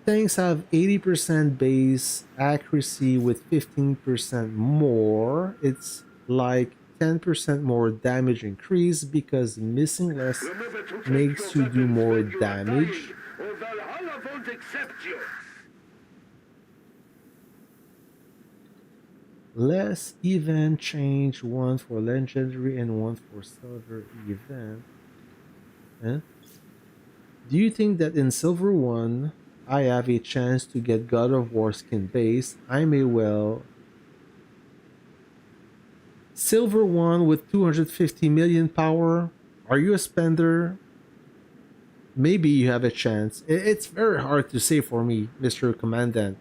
Tanks have 80% base accuracy with 15% more. It's like 10% more damage increase because missing less makes you do more damage. Less event change, one for legendary and one for silver event. Huh? Do you think that in silver one I have a chance to get God of War skin base? I may well. Silver one with 250 million power. Are you a spender? Maybe you have a chance. It's very hard to say for me, Mr. Commandant.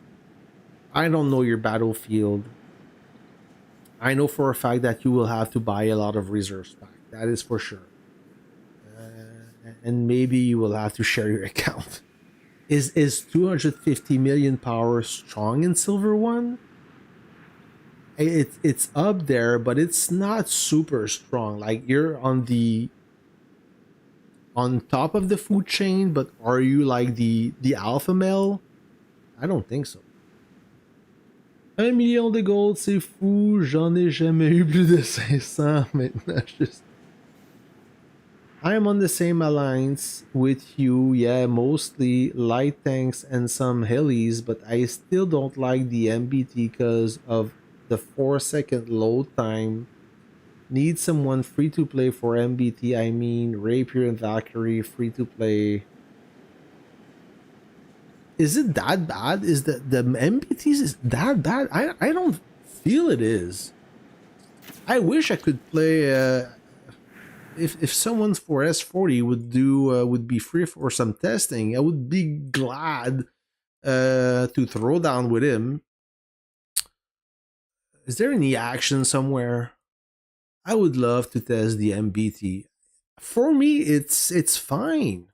I don't know your battlefield. I know for a fact that you will have to buy a lot of reserves back. That is for sure. And maybe you will have to share your account. Is 250 million power strong in silver one? It's up there, but it's not super strong. Like you're on top of the food chain, but are you like the alpha male? I don't think so. 1 million de gold, c'est fou. J'en ai jamais eu plus de 500 maintenant. I am on the same alliance with you, yeah, mostly light tanks and some helis, but I still don't like the MBT because of the 4-second load time. Need someone free to play for MBT, I mean Rapier and Valkyrie free to play. Is it that bad? Is the MBTs is that bad? I don't feel it is. I wish I could play if someone for S40 would be free for some testing, I would be glad to throw down with him. Is there any action somewhere? I would love to test the MBT. For me, it's fine.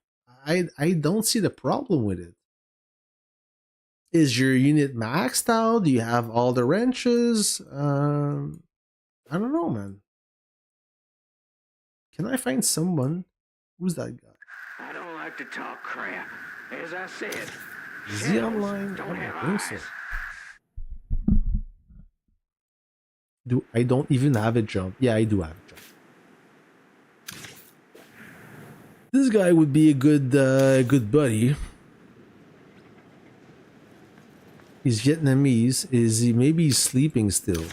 I don't see the problem with it. Is your unit maxed out? Do you have all the wrenches? I don't know, man. Can I find someone? Who's that guy? I don't like to talk crap. As I said, Is he shadows online? I don't don't have think so. eyes. I don't even have a jump? Yeah, I do have a jump. This guy would be a good buddy. He's Vietnamese. Is he? Maybe he's sleeping still.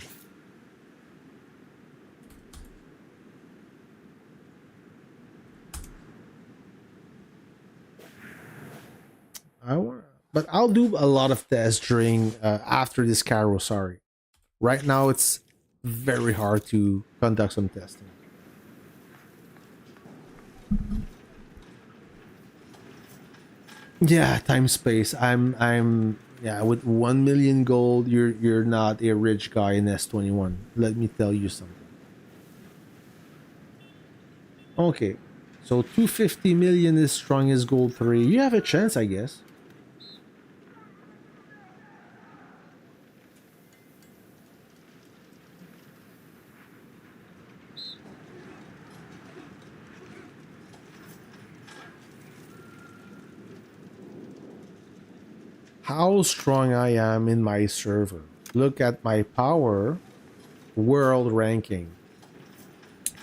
But I'll do a lot of tests during after this Cairo. Sorry, right now it's very hard to conduct some testing. Yeah, time space. I'm yeah, with 1 million gold, you're not a rich guy in S21. Let me tell you something. Okay. So 250 million is strong as gold 3. You have a chance, I guess. How strong I am in my server. Look at my power, world ranking,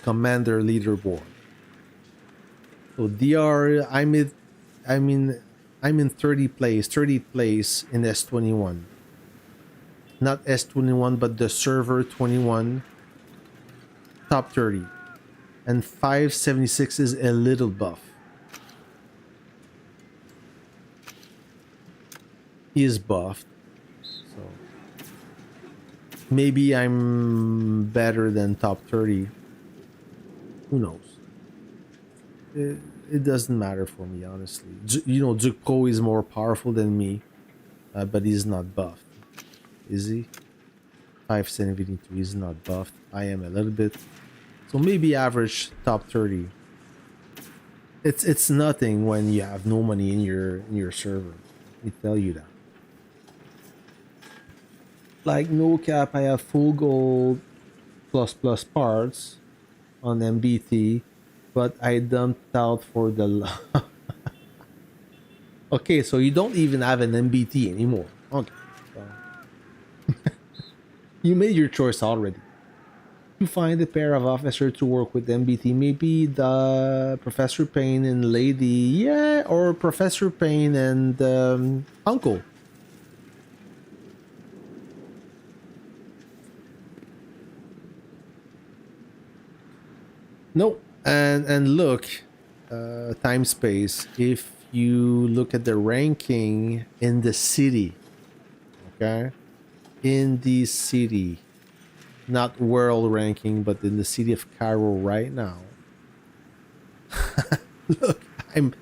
commander leaderboard. So DR, I'm in 30th place in S21. Not S21, but the server 21, top 30. And 576 is a little buff. He is buffed. So maybe I'm better than top 30. Who knows? It doesn't matter for me, honestly. Zuko is more powerful than me, but he's not buffed. Is he? 572 is not buffed. I am a little bit. So maybe average top 30. It's nothing when you have no money in your server. Let me tell you that. Like no cap, I have full gold plus parts on MBT, but I dumped out for the okay, so you don't even have an MBT anymore. Okay. So you made your choice already. You find a pair of officers to work with MBT, maybe the Professor Payne and Lady, yeah, or Professor Payne and Uncle. No, and look, time space. If you look at the ranking in the city, okay, in the city, not world ranking, but in the city of Cairo right now. Look, I'm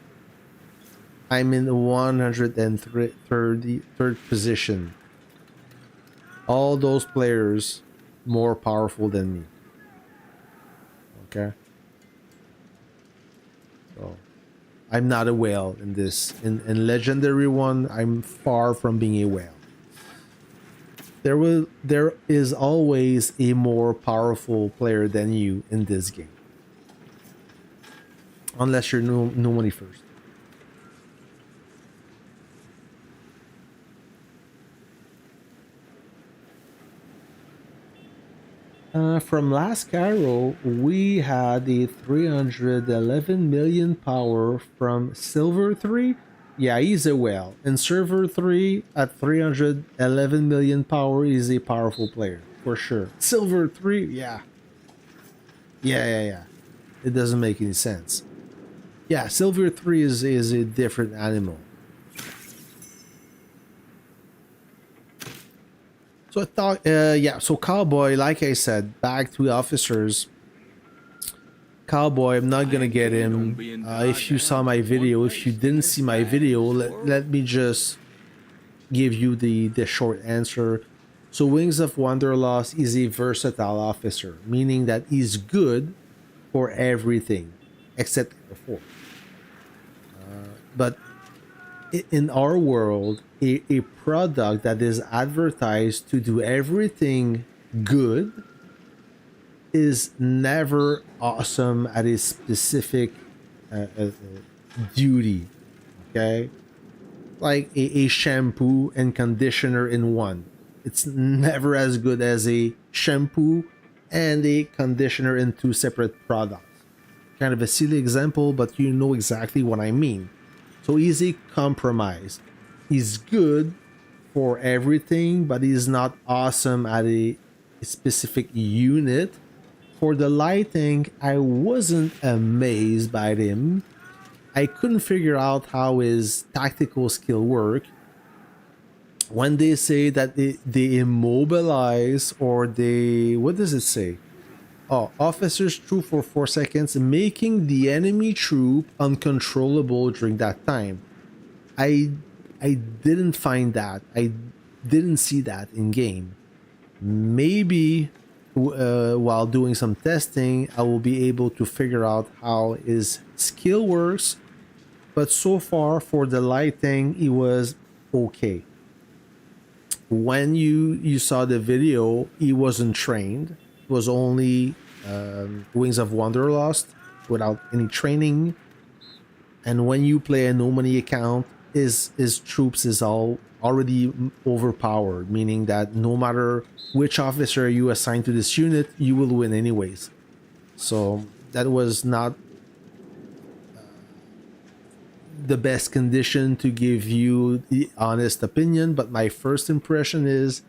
in the 133rd position. All those players more powerful than me. Okay. So I'm not a whale in this. In legendary one, I'm far from being a whale. There is always a more powerful player than you in this game. Unless you're no money first. From last Cairo, we had a 311 million power from Silver 3. Yeah, he's a whale. And Server 3 at 311 million power is a powerful player, for sure. Silver 3, yeah. Yeah. It doesn't make any sense. Yeah, Silver 3 is a different animal. So I thought, yeah, so Cowboy, like I said, back to officers. Cowboy, I'm not gonna get him. If you saw my video, if you didn't see my video, let me just give you the short answer. So Wings of Wanderlust is a versatile officer, meaning that he's good for everything except for. But in our world, a product that is advertised to do everything good is never awesome at a specific duty. Okay, like a shampoo and conditioner in one, it's never as good as a shampoo and a conditioner in two separate products. Kind of a silly example, but you know exactly what I mean. So he's a compromise. He's good for everything, but he's not awesome at a specific unit. For the lighting, I wasn't amazed by him. I couldn't figure out how his tactical skill worked. When they say that they immobilize or they... What does it say? Oh, officers troop for 4 seconds, making the enemy troop uncontrollable during that time. I didn't find that. I didn't see that in game. Maybe while doing some testing, I will be able to figure out how his skill works. But so far, for the lighting, it was okay. When you saw the video, he wasn't trained. It was only Wings of Wanderlust without any training. And when you play a no money account, his troops is all already overpowered, meaning that no matter which officer you assign to this unit, you will win anyways. So that was not the best condition to give you the honest opinion, but my first impression is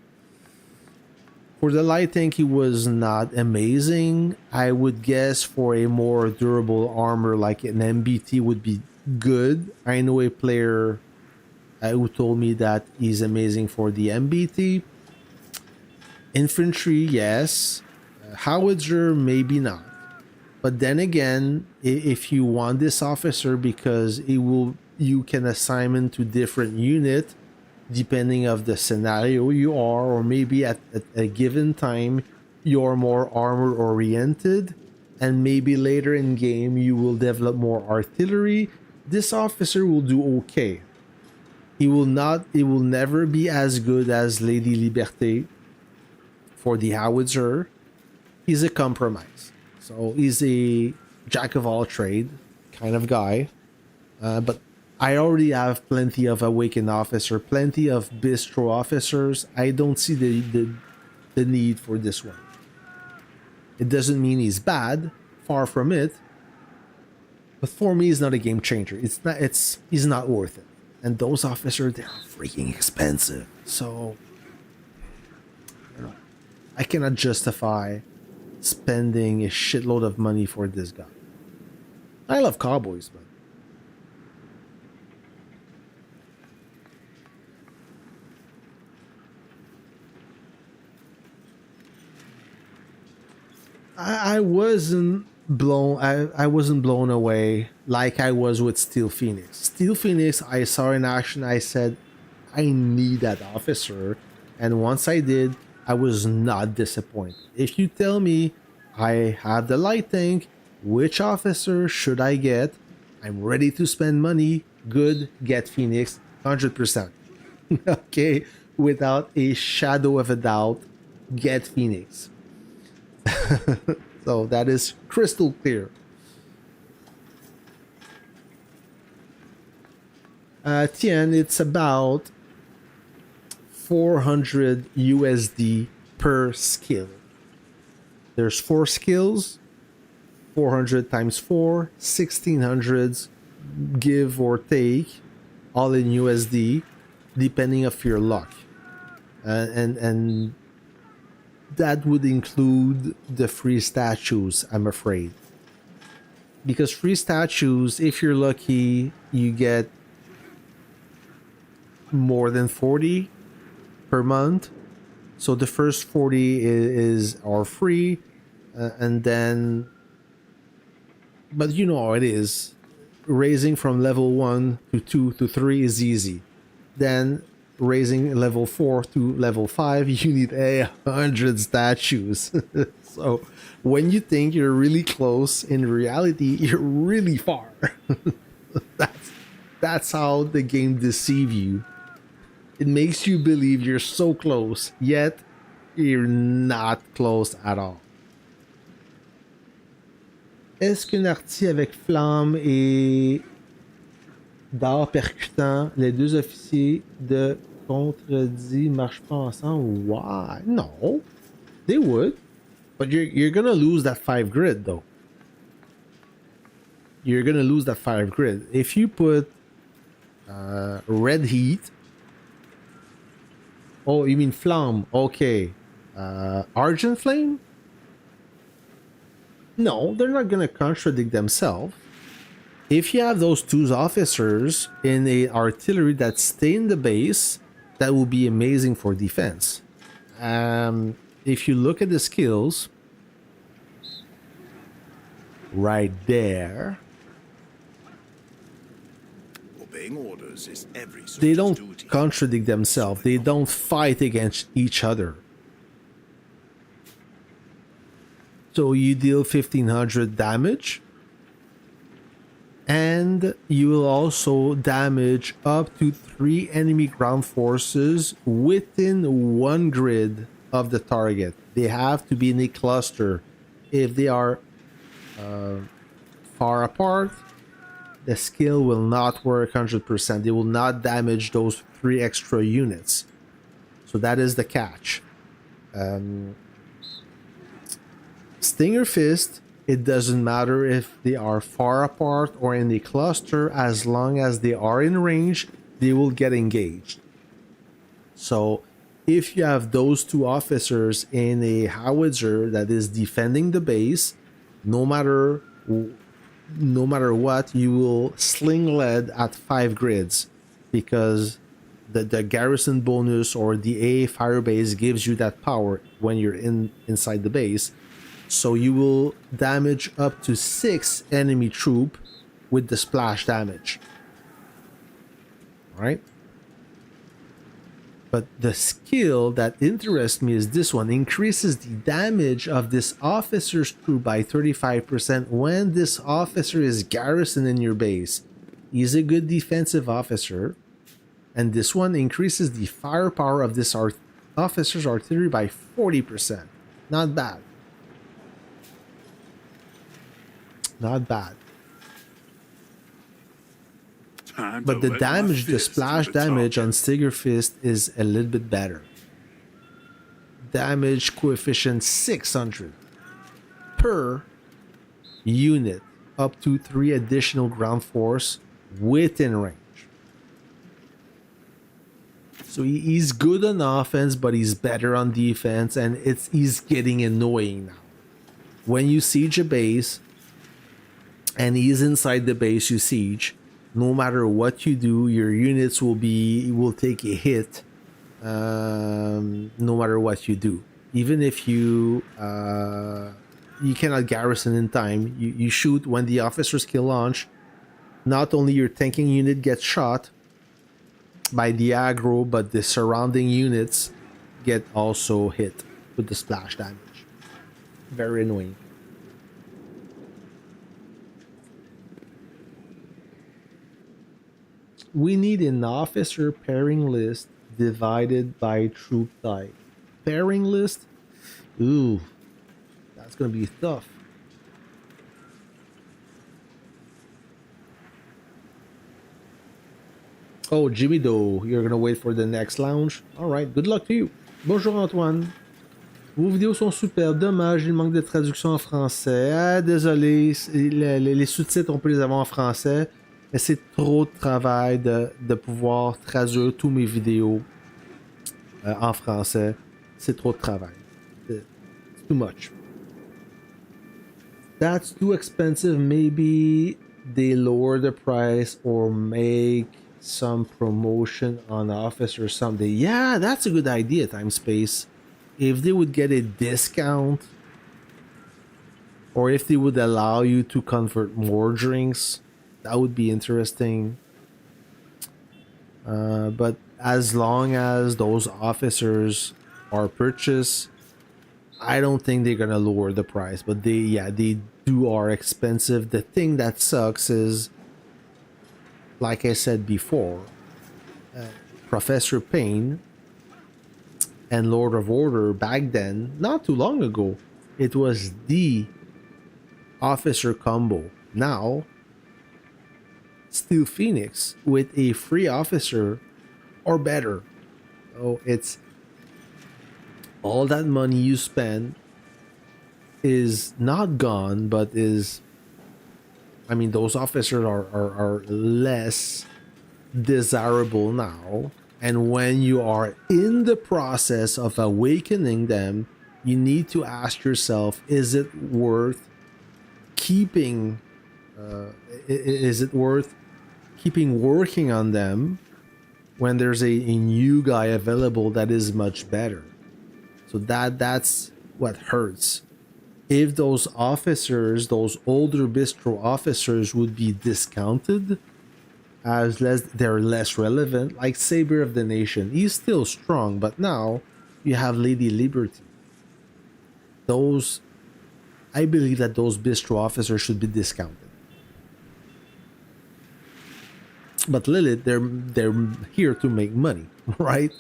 for the light tank he was not amazing. I would guess for a more durable armor like an MBT would be good. I know a player who told me that he's amazing for the MBT. Infantry, yes. Howitzer, maybe not. But then again, if you want this officer because you can assign him to different unit depending of the scenario you are, or maybe at a given time you're more armor oriented, and maybe later in game you will develop more artillery. This officer will do okay. He will never be as good as Lady Liberté for the howitzer. He's a compromise. So he's a jack of all trade kind of guy. But I already have plenty of awakened officer, plenty of bistro officers. I don't see the need for this one. It doesn't mean he's bad, far from it. But for me, he's not a game changer. He's not worth it. And those officers, they're freaking expensive. So I cannot justify spending a shitload of money for this guy. I love cowboys, but I wasn't blown. I wasn't blown away like I was with Steel Phoenix. Steel Phoenix, I saw in action. I said, I need that officer, and once I did, I was not disappointed. If you tell me I have the light tank, which officer should I get? I'm ready to spend money. Good, get Phoenix, 100%. Okay, without a shadow of a doubt, get Phoenix. So that is crystal clear. Tien, it's about 400 USD per skill. There's 4 skills, 400 times 4, 1600s, give or take, all in USD, depending of your luck. And that would include the free statues, I'm afraid. Because free statues, if you're lucky, you get more than 40 per month. So the first 40 are free, and then, but you know how it is. Raising from level 1 to 2 to 3 is easy. Then raising level 4 to level 5, you need 100 statues. So when you think you're really close, in reality you're really far. That's how the game deceives you. It makes you believe you're so close, yet you're not close at all. Est-ce qu'une artie avec flamme et d'art percutant, les deux officiers de contredit marchent pas ensemble? Why? No, they would, but you're gonna lose that 5 grid though. You're gonna lose that 5 grid if you put red heat. Oh, you mean flamme? Okay, argent flame? No, they're not gonna contradict themselves. If you have those 2 officers in a artillery that stay in the base, that will be amazing for defense. If you look at the skills, right there, Obeying orders is every they soldier's don't duty. contradict themselves. They don't fight against each other. So you deal 1500 damage, and you will also damage up to 3 enemy ground forces within 1 grid of the target. They have to be in a cluster. If they are far apart, the skill will not work 100%. They will not damage those 3 extra units. So that is the catch. Stinger Fist, it doesn't matter if they are far apart or in a cluster, as long as they are in range, they will get engaged. So if you have those 2 officers in a howitzer that is defending the base, no matter what, you will sling lead at 5 grids, because the garrison bonus or the A firebase gives you that power when you're inside the base. So you will damage up to 6 enemy troop with the splash damage. All right? But the skill that interests me is this one. Increases the damage of this officer's troop by 35% when this officer is garrisoned in your base. He's a good defensive officer. And this one increases the firepower of this officer's artillery by 40%. Not bad. Not bad. Time But to the let my damage, the fist splash do the damage talking. on Stinger Fist is a little bit better. Damage coefficient 600 per unit, up to 3 additional ground force within range. So he's good on offense, but he's better on defense, and he's getting annoying now. when you siege a base and he's inside the base you siege, no matter what you do, your units will take a hit, no matter what you do. Even if you cannot garrison in time, you shoot when the officer's kill launch. Not only your tanking unit gets shot by the aggro, but the surrounding units get also hit with the splash damage. Very annoying. We need an officer pairing list divided by troop type. Pairing list? Ooh, that's gonna be tough. Oh, Jimmy Doe, you're gonna wait for the next lounge? Alright, good luck to you. Bonjour Antoine. Vos vidéos sont super. Dommage, il manque de traduction en français. Ah, désolé, les sous-titres, on peut les avoir en français. Mais c'est trop de travail de pouvoir traduire tous mes vidéos en français. C'est trop de travail. It's too much. That's too expensive. Maybe they lower the price or make some promotion on Office or something. Yeah, that's a good idea, Time Space. If they would get a discount, or if they would allow you to convert more drinks, that would be interesting. But as long as those officers are purchased, I don't think they're gonna lower the price. But they are expensive. The thing that sucks is, like I said before, Professor Payne and Lord of Order back then, not too long ago, it was the officer combo. Now, Steel Phoenix with a free officer or better. Oh, it's all that money you spend is not gone, but is, I mean, those officers are less desirable now. And when you are in the process of awakening them, you need to ask yourself, is it worth keeping? Is it worth keeping working on them when there's a new guy available that is much better? So that's what hurts. If those officers, those older bistro officers, would be discounted as they're less relevant, like Saber of the Nation, he's still strong, but now you have Lady Liberty. I believe that those bistro officers should be discounted. But Lilith, they're here to make money, right?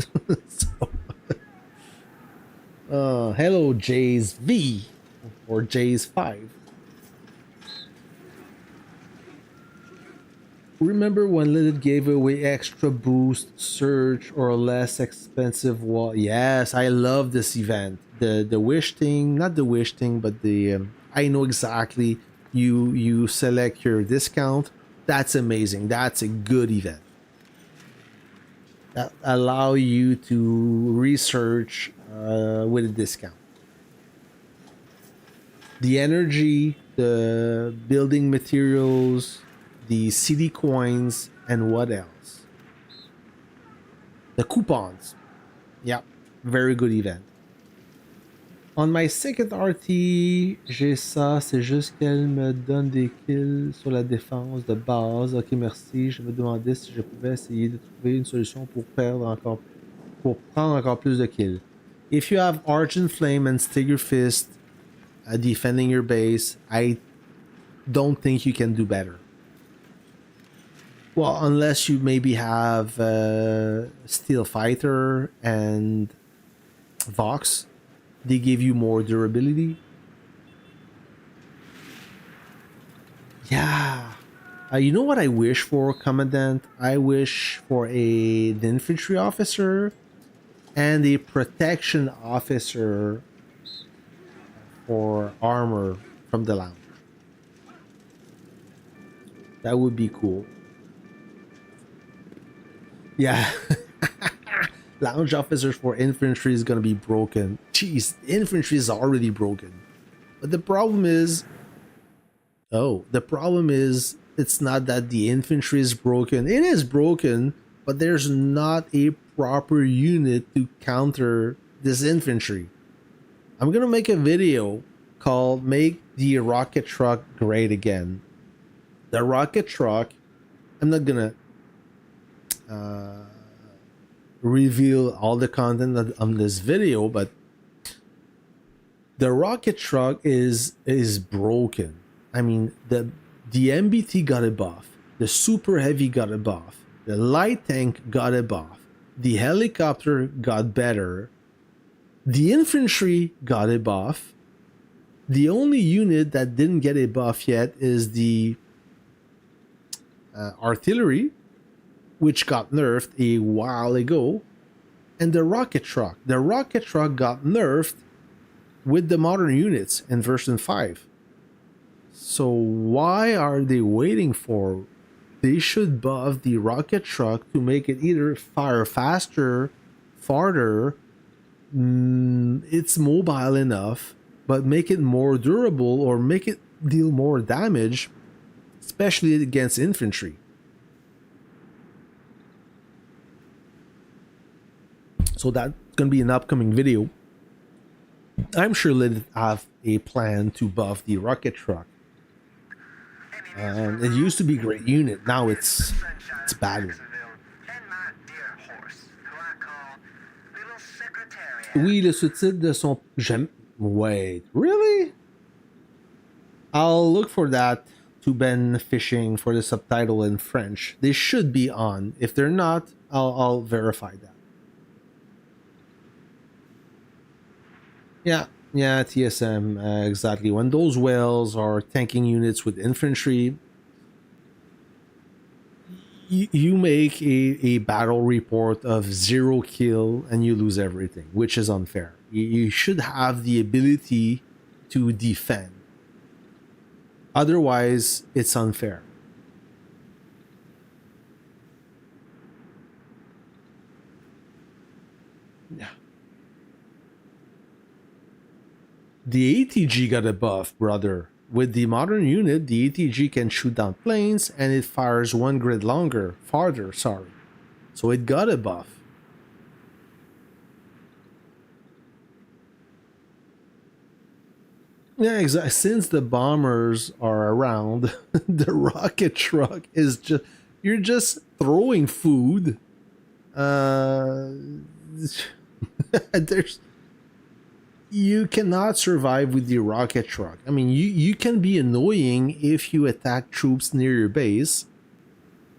Hello, Jay's V or Jay's 5. Remember when Lilith gave away extra boost, search, or less expensive wall? Yes, I love this event. The wish thing, not the wish thing, but the I know exactly. You select your discount. That's amazing. That's a good event. That allow you to research with a discount. The energy, the building materials, the city coins, and what else? The coupons. Yeah, very good event. On my second RT, j'ai ça, c'est juste qu'elle me donne des kills sur la défense de base. Ok, merci. Je me demandais si je pouvais essayer de trouver une solution pour prendre encore plus de kills. If you have Argent Flame and Stiger Fist defending your base, I don't think you can do better. Well, unless you maybe have Steel Fighter and Vox. They give you more durability. Yeah. You know what I wish for, Commandant? I wish for an infantry officer and a protection officer for armor from the lounge. That would be cool. Yeah. Lounge officers for infantry is gonna be broken. Jeez, infantry is already broken. But the problem is, it's not that the infantry is broken. It is broken, but there's not a proper unit to counter this infantry. I'm gonna make a video called "Make the Rocket Truck Great Again." The rocket truck, I'm not gonna reveal all the content on this video, but the rocket truck is broken. I mean, the MBT got a buff, the super heavy got a buff, the light tank got a buff, the helicopter got better, the infantry got a buff. The only unit that didn't get a buff yet is the artillery, which got nerfed a while ago, and the rocket truck. The rocket truck got nerfed with the modern units in version 5. So why are they waiting for? They should buff the rocket truck to make it either fire faster, farther, it's mobile enough, but make it more durable or make it deal more damage, especially against infantry. So that's going to be an upcoming video. I'm sure they'll have a plan to buff the rocket truck. It used to be a great unit. Now it's bad. Oui, le sous-titre de son... Wait, really? I'll look for that to Ben Fishing for the subtitle in French. They should be on. If they're not, I'll verify that. Yeah, TSM, exactly. When those whales are tanking units with infantry, you make a battle report of 0 kill and you lose everything, which is unfair. You should have the ability to defend. Otherwise, it's unfair. Yeah. The ATG got a buff, brother. With the modern unit, the ATG can shoot down planes and it fires 1 grid farther, sorry. So it got a buff. Yeah, exactly. Since the bombers are around, the rocket truck is just... You're just throwing food. There's... You cannot survive with the rocket truck. I mean, you can be annoying if you attack troops near your base,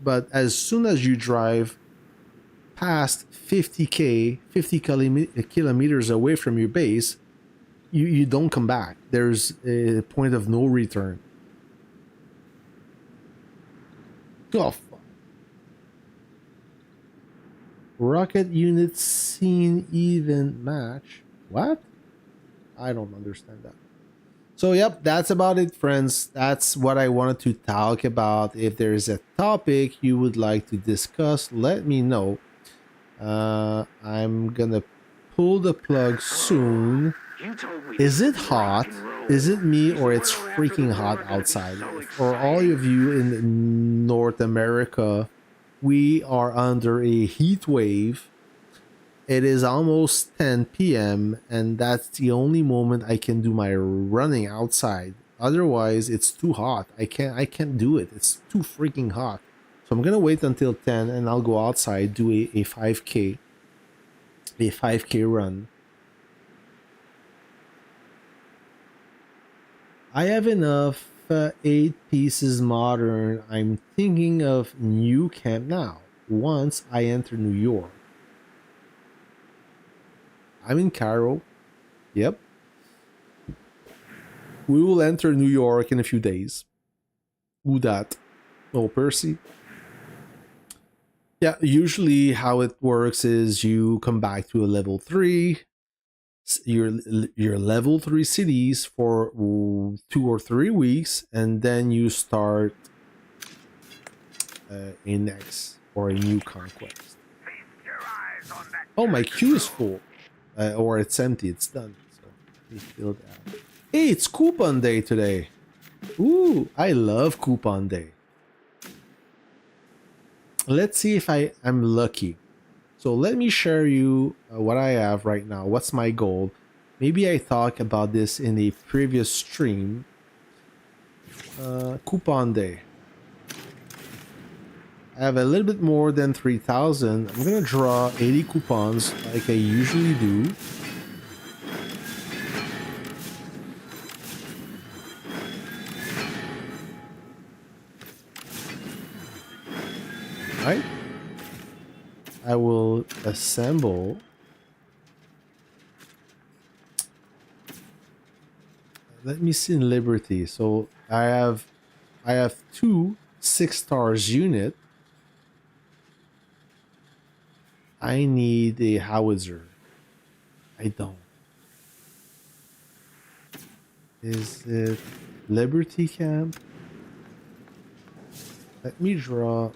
but as soon as you drive past 50 kilometers away from your base, you don't come back. There's a point of no return. Oh, fuck. Rocket unit seen even match. What? I don't understand that. So, yep, that's about it, friends. That's what I wanted to talk about. If there is a topic you would like to discuss, let me know. I'm gonna pull the plug soon. Is it hot? Is it me, or it's freaking hot outside? For all of you in North America, we are under a heat wave. It is almost 10 p.m. and that's the only moment I can do my running outside. Otherwise, it's too hot. I can't do it. It's too freaking hot. So I'm gonna wait until 10 and I'll go outside, do a 5K run. I have enough 8 pieces modern. I'm thinking of new camp now once I enter New York. I'm in Cairo. Yep. We will enter New York in a few days. Who that? Oh, Percy. Yeah, usually how it works is you come back to a level 3. Your level 3 cities for 2 or 3 weeks, and then you start a next or a new conquest. Oh, my queue is full. Or it's empty, it's done. So let me fill that. Hey, it's coupon day today. Ooh, I love coupon day. Let's see if I'm lucky. So let me share you what I have right now. What's my goal? Maybe I talked about this in a previous stream. Coupon day. I have a little bit more than 3,000. I'm gonna draw 80 coupons like I usually do. Right? I will assemble. Let me see in Liberty. So I have two 6 stars unit. I need a howitzer. I don't. Is it Liberty Camp? Let me draw.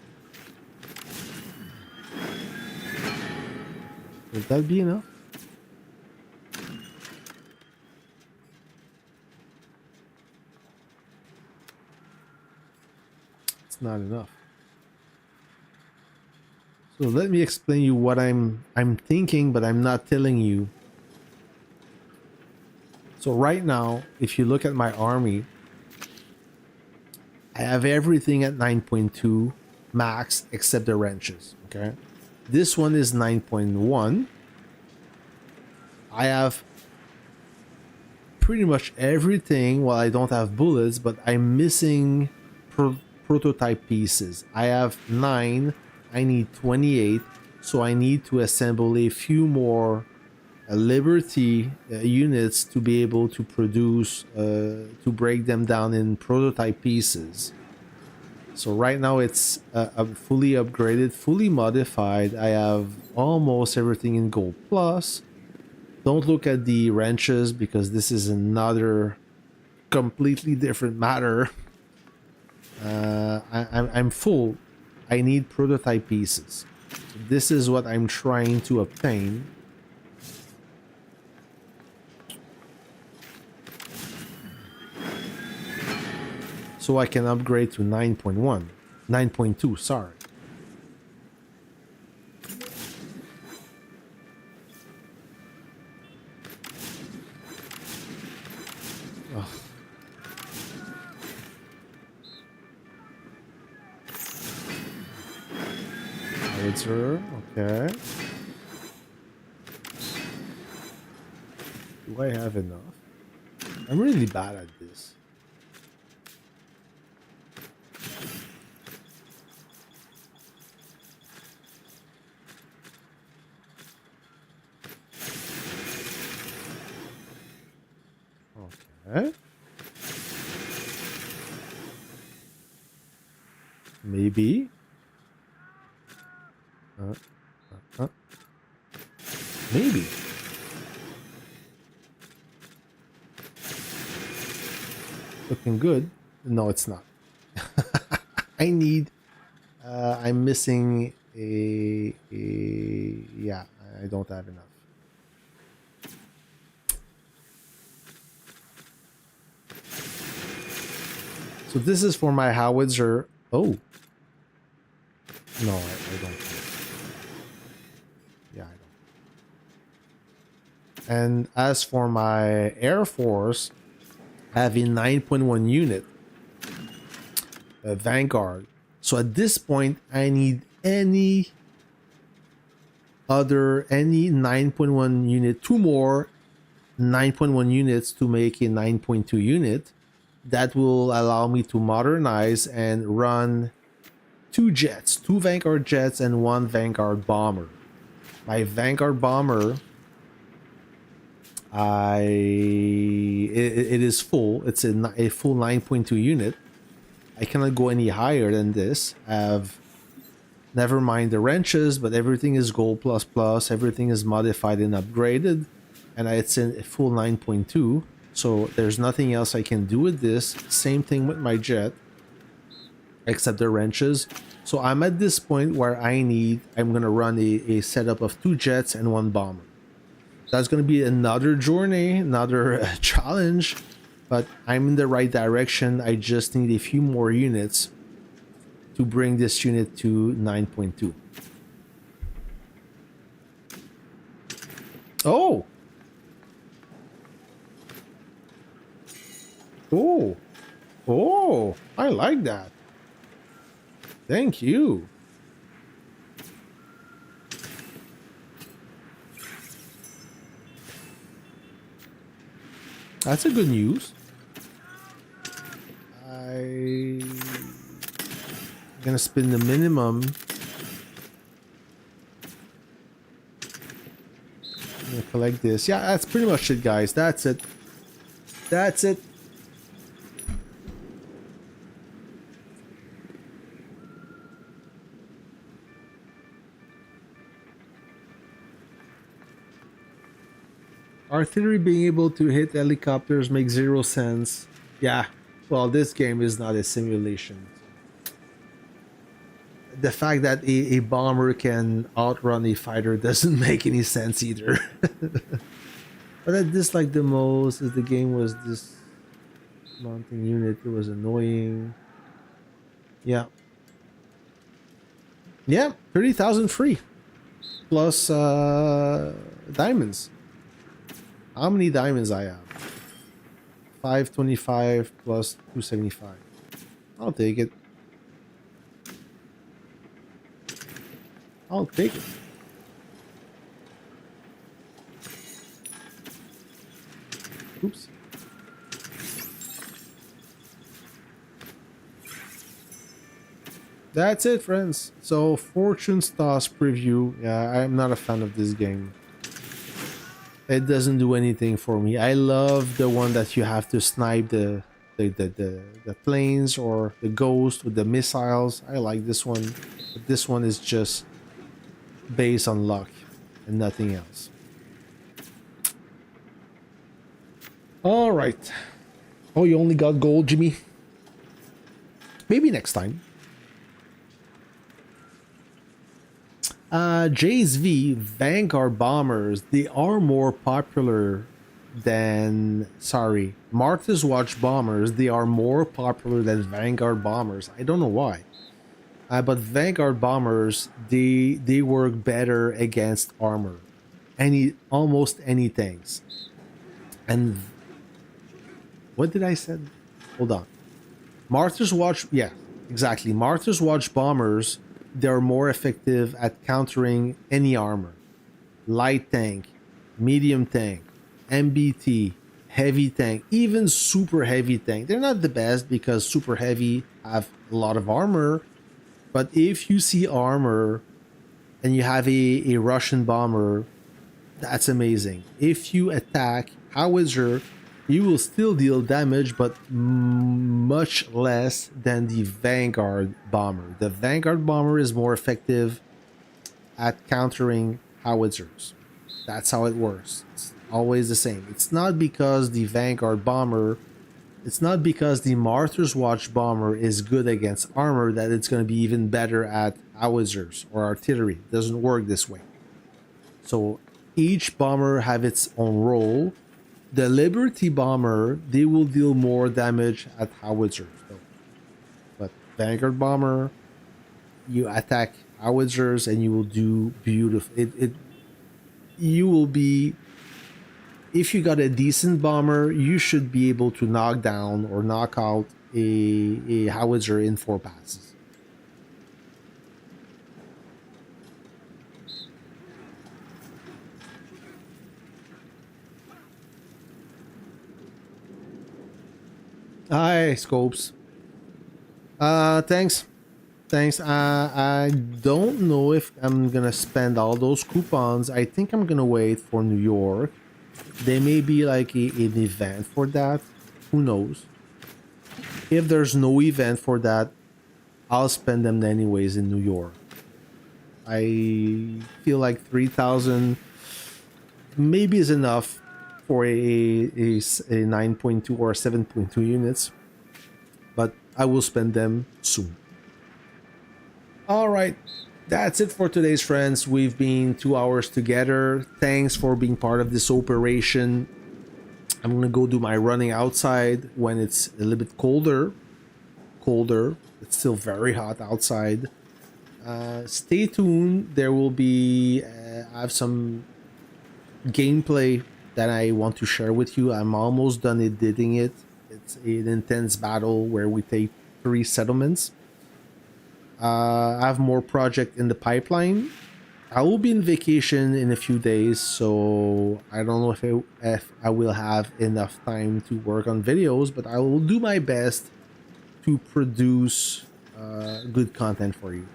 Would that be enough? It's not enough. So let me explain you what I'm thinking, but I'm not telling you. So right now, if you look at my army, I have everything at 9.2 max except the wrenches, okay? This one is 9.1. I have pretty much everything. Well, I don't have bullets, but I'm missing prototype pieces. I have 9. I need 28. So I need to assemble a few more Liberty units to be able to produce, to break them down in prototype pieces. So right now it's fully upgraded, fully modified. I have almost everything in Gold Plus. Don't look at the wrenches because this is another completely different matter. I'm full. I need prototype pieces. This is what I'm trying to obtain. So I can upgrade to 9.1. 9.2, sorry. Howitzer, okay. Do I have enough? I'm really bad at this. Okay. Maybe. Maybe. Looking good. No, it's not. I need. I'm missing yeah, I don't have enough. So this is for my howitzer. Oh. No, I don't. Yeah, I don't. And as for my Air Force, I have a 9.1 unit. A Vanguard. So at this point, I need any 9.1 unit, 2 more 9.1 units to make a 9.2 unit. That will allow me to modernize and run 2 jets, 2 Vanguard jets and 1 Vanguard bomber. My Vanguard bomber, it is full. It's a full 9.2 unit. I cannot go any higher than this. I have, never mind the wrenches, but everything is Gold plus plus. Everything is modified and upgraded, and it's in a full 9.2. So there's nothing else I can do with this. Same thing with my jet, except the wrenches. So I'm at this point where I'm gonna run a setup of 2 jets and 1 bomber. That's gonna be another journey, another challenge. but I'm in the right direction. I just need a few more units to bring this unit to 9.2. Oh! Oh! Oh! I like that. Thank you. That's a good news. I'm gonna spend the minimum. I'm gonna collect this. Yeah, that's pretty much it, guys. That's it. That's it. Artillery being able to hit helicopters makes 0 sense. Yeah, well, this game is not a simulation. The fact that a bomber can outrun a fighter doesn't make any sense either. But I dislike the most is the game was this mounting unit. It was annoying. Yeah. Yeah, 30,000 free. Plus diamonds. How many diamonds I have? 525 plus 275. I'll take it. I'll take it. Oops. That's it, friends. So, Fortune's Toss preview. Yeah, I'm not a fan of this game. It doesn't do anything for me. I love the one that you have to snipe the planes or the ghost with the missiles. I like this one. But this one is just based on luck and nothing else. All right. Oh, you only got gold, Jimmy? Maybe next time. JSV Vanguard bombers, they are more popular than, sorry, Martha's Watch bombers, they are more popular than Vanguard bombers. I don't know why. But Vanguard bombers, they work better against armor. Almost any tanks. And what did I say? Hold on. Martha's Watch, yeah, exactly. Martha's Watch bombers, they're more effective at countering any armor. Light tank, medium tank, MBT, heavy tank, even super heavy tank. They're not the best because super heavy have a lot of armor. But if you see armor and you have a Russian bomber, that's amazing. If you attack howitzer, you will still deal damage, but much less than the Vanguard bomber. The Vanguard bomber is more effective at countering howitzers. That's how it works. It's always the same. It's not because the Vanguard bomber, it's not because the Martha's Watch bomber is good against armor that it's going to be even better at howitzers or artillery. It doesn't work this way. So each bomber have its own role. The Liberty bomber, they will deal more damage at howitzers though. But Vanguard bomber, you attack howitzers and you will do beautiful. You will be, if you got a decent bomber, you should be able to knock down or knock out a howitzer in 4 passes. Hi, Scopes. Thanks. I don't know if I'm gonna spend all those coupons. I think I'm gonna wait for New York. There may be like an event for that. Who knows? If there's no event for that, I'll spend them anyways in New York. I feel like 3,000 maybe is enough for a 9.2 or 7.2 units, but I will spend them soon. All right, that's it for today's friends. We've been 2 hours together. Thanks for being part of this operation. I'm gonna go do my running outside when it's a little bit colder. It's still very hot outside. Stay tuned. There will be I have some gameplay that I want to share with you. I'm almost done editing it. It's an intense battle where we take 3 settlements. I have more project in the pipeline. I will be in vacation in a few days, so I don't know if I will have enough time to work on videos, but I will do my best to produce good content for you.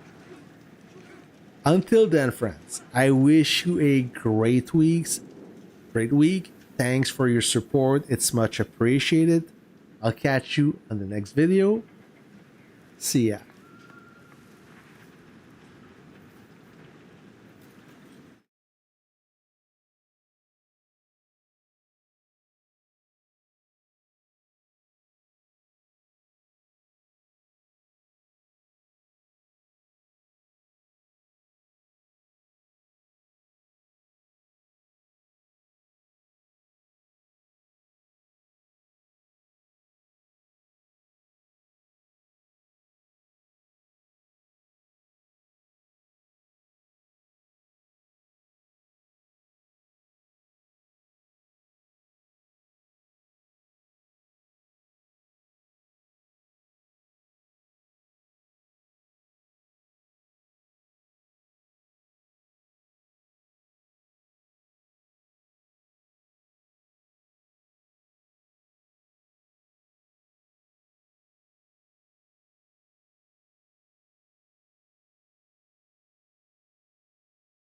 Until then, friends, I wish you a great week. Thanks for your support. It's much appreciated. I'll catch you on the next video. See ya.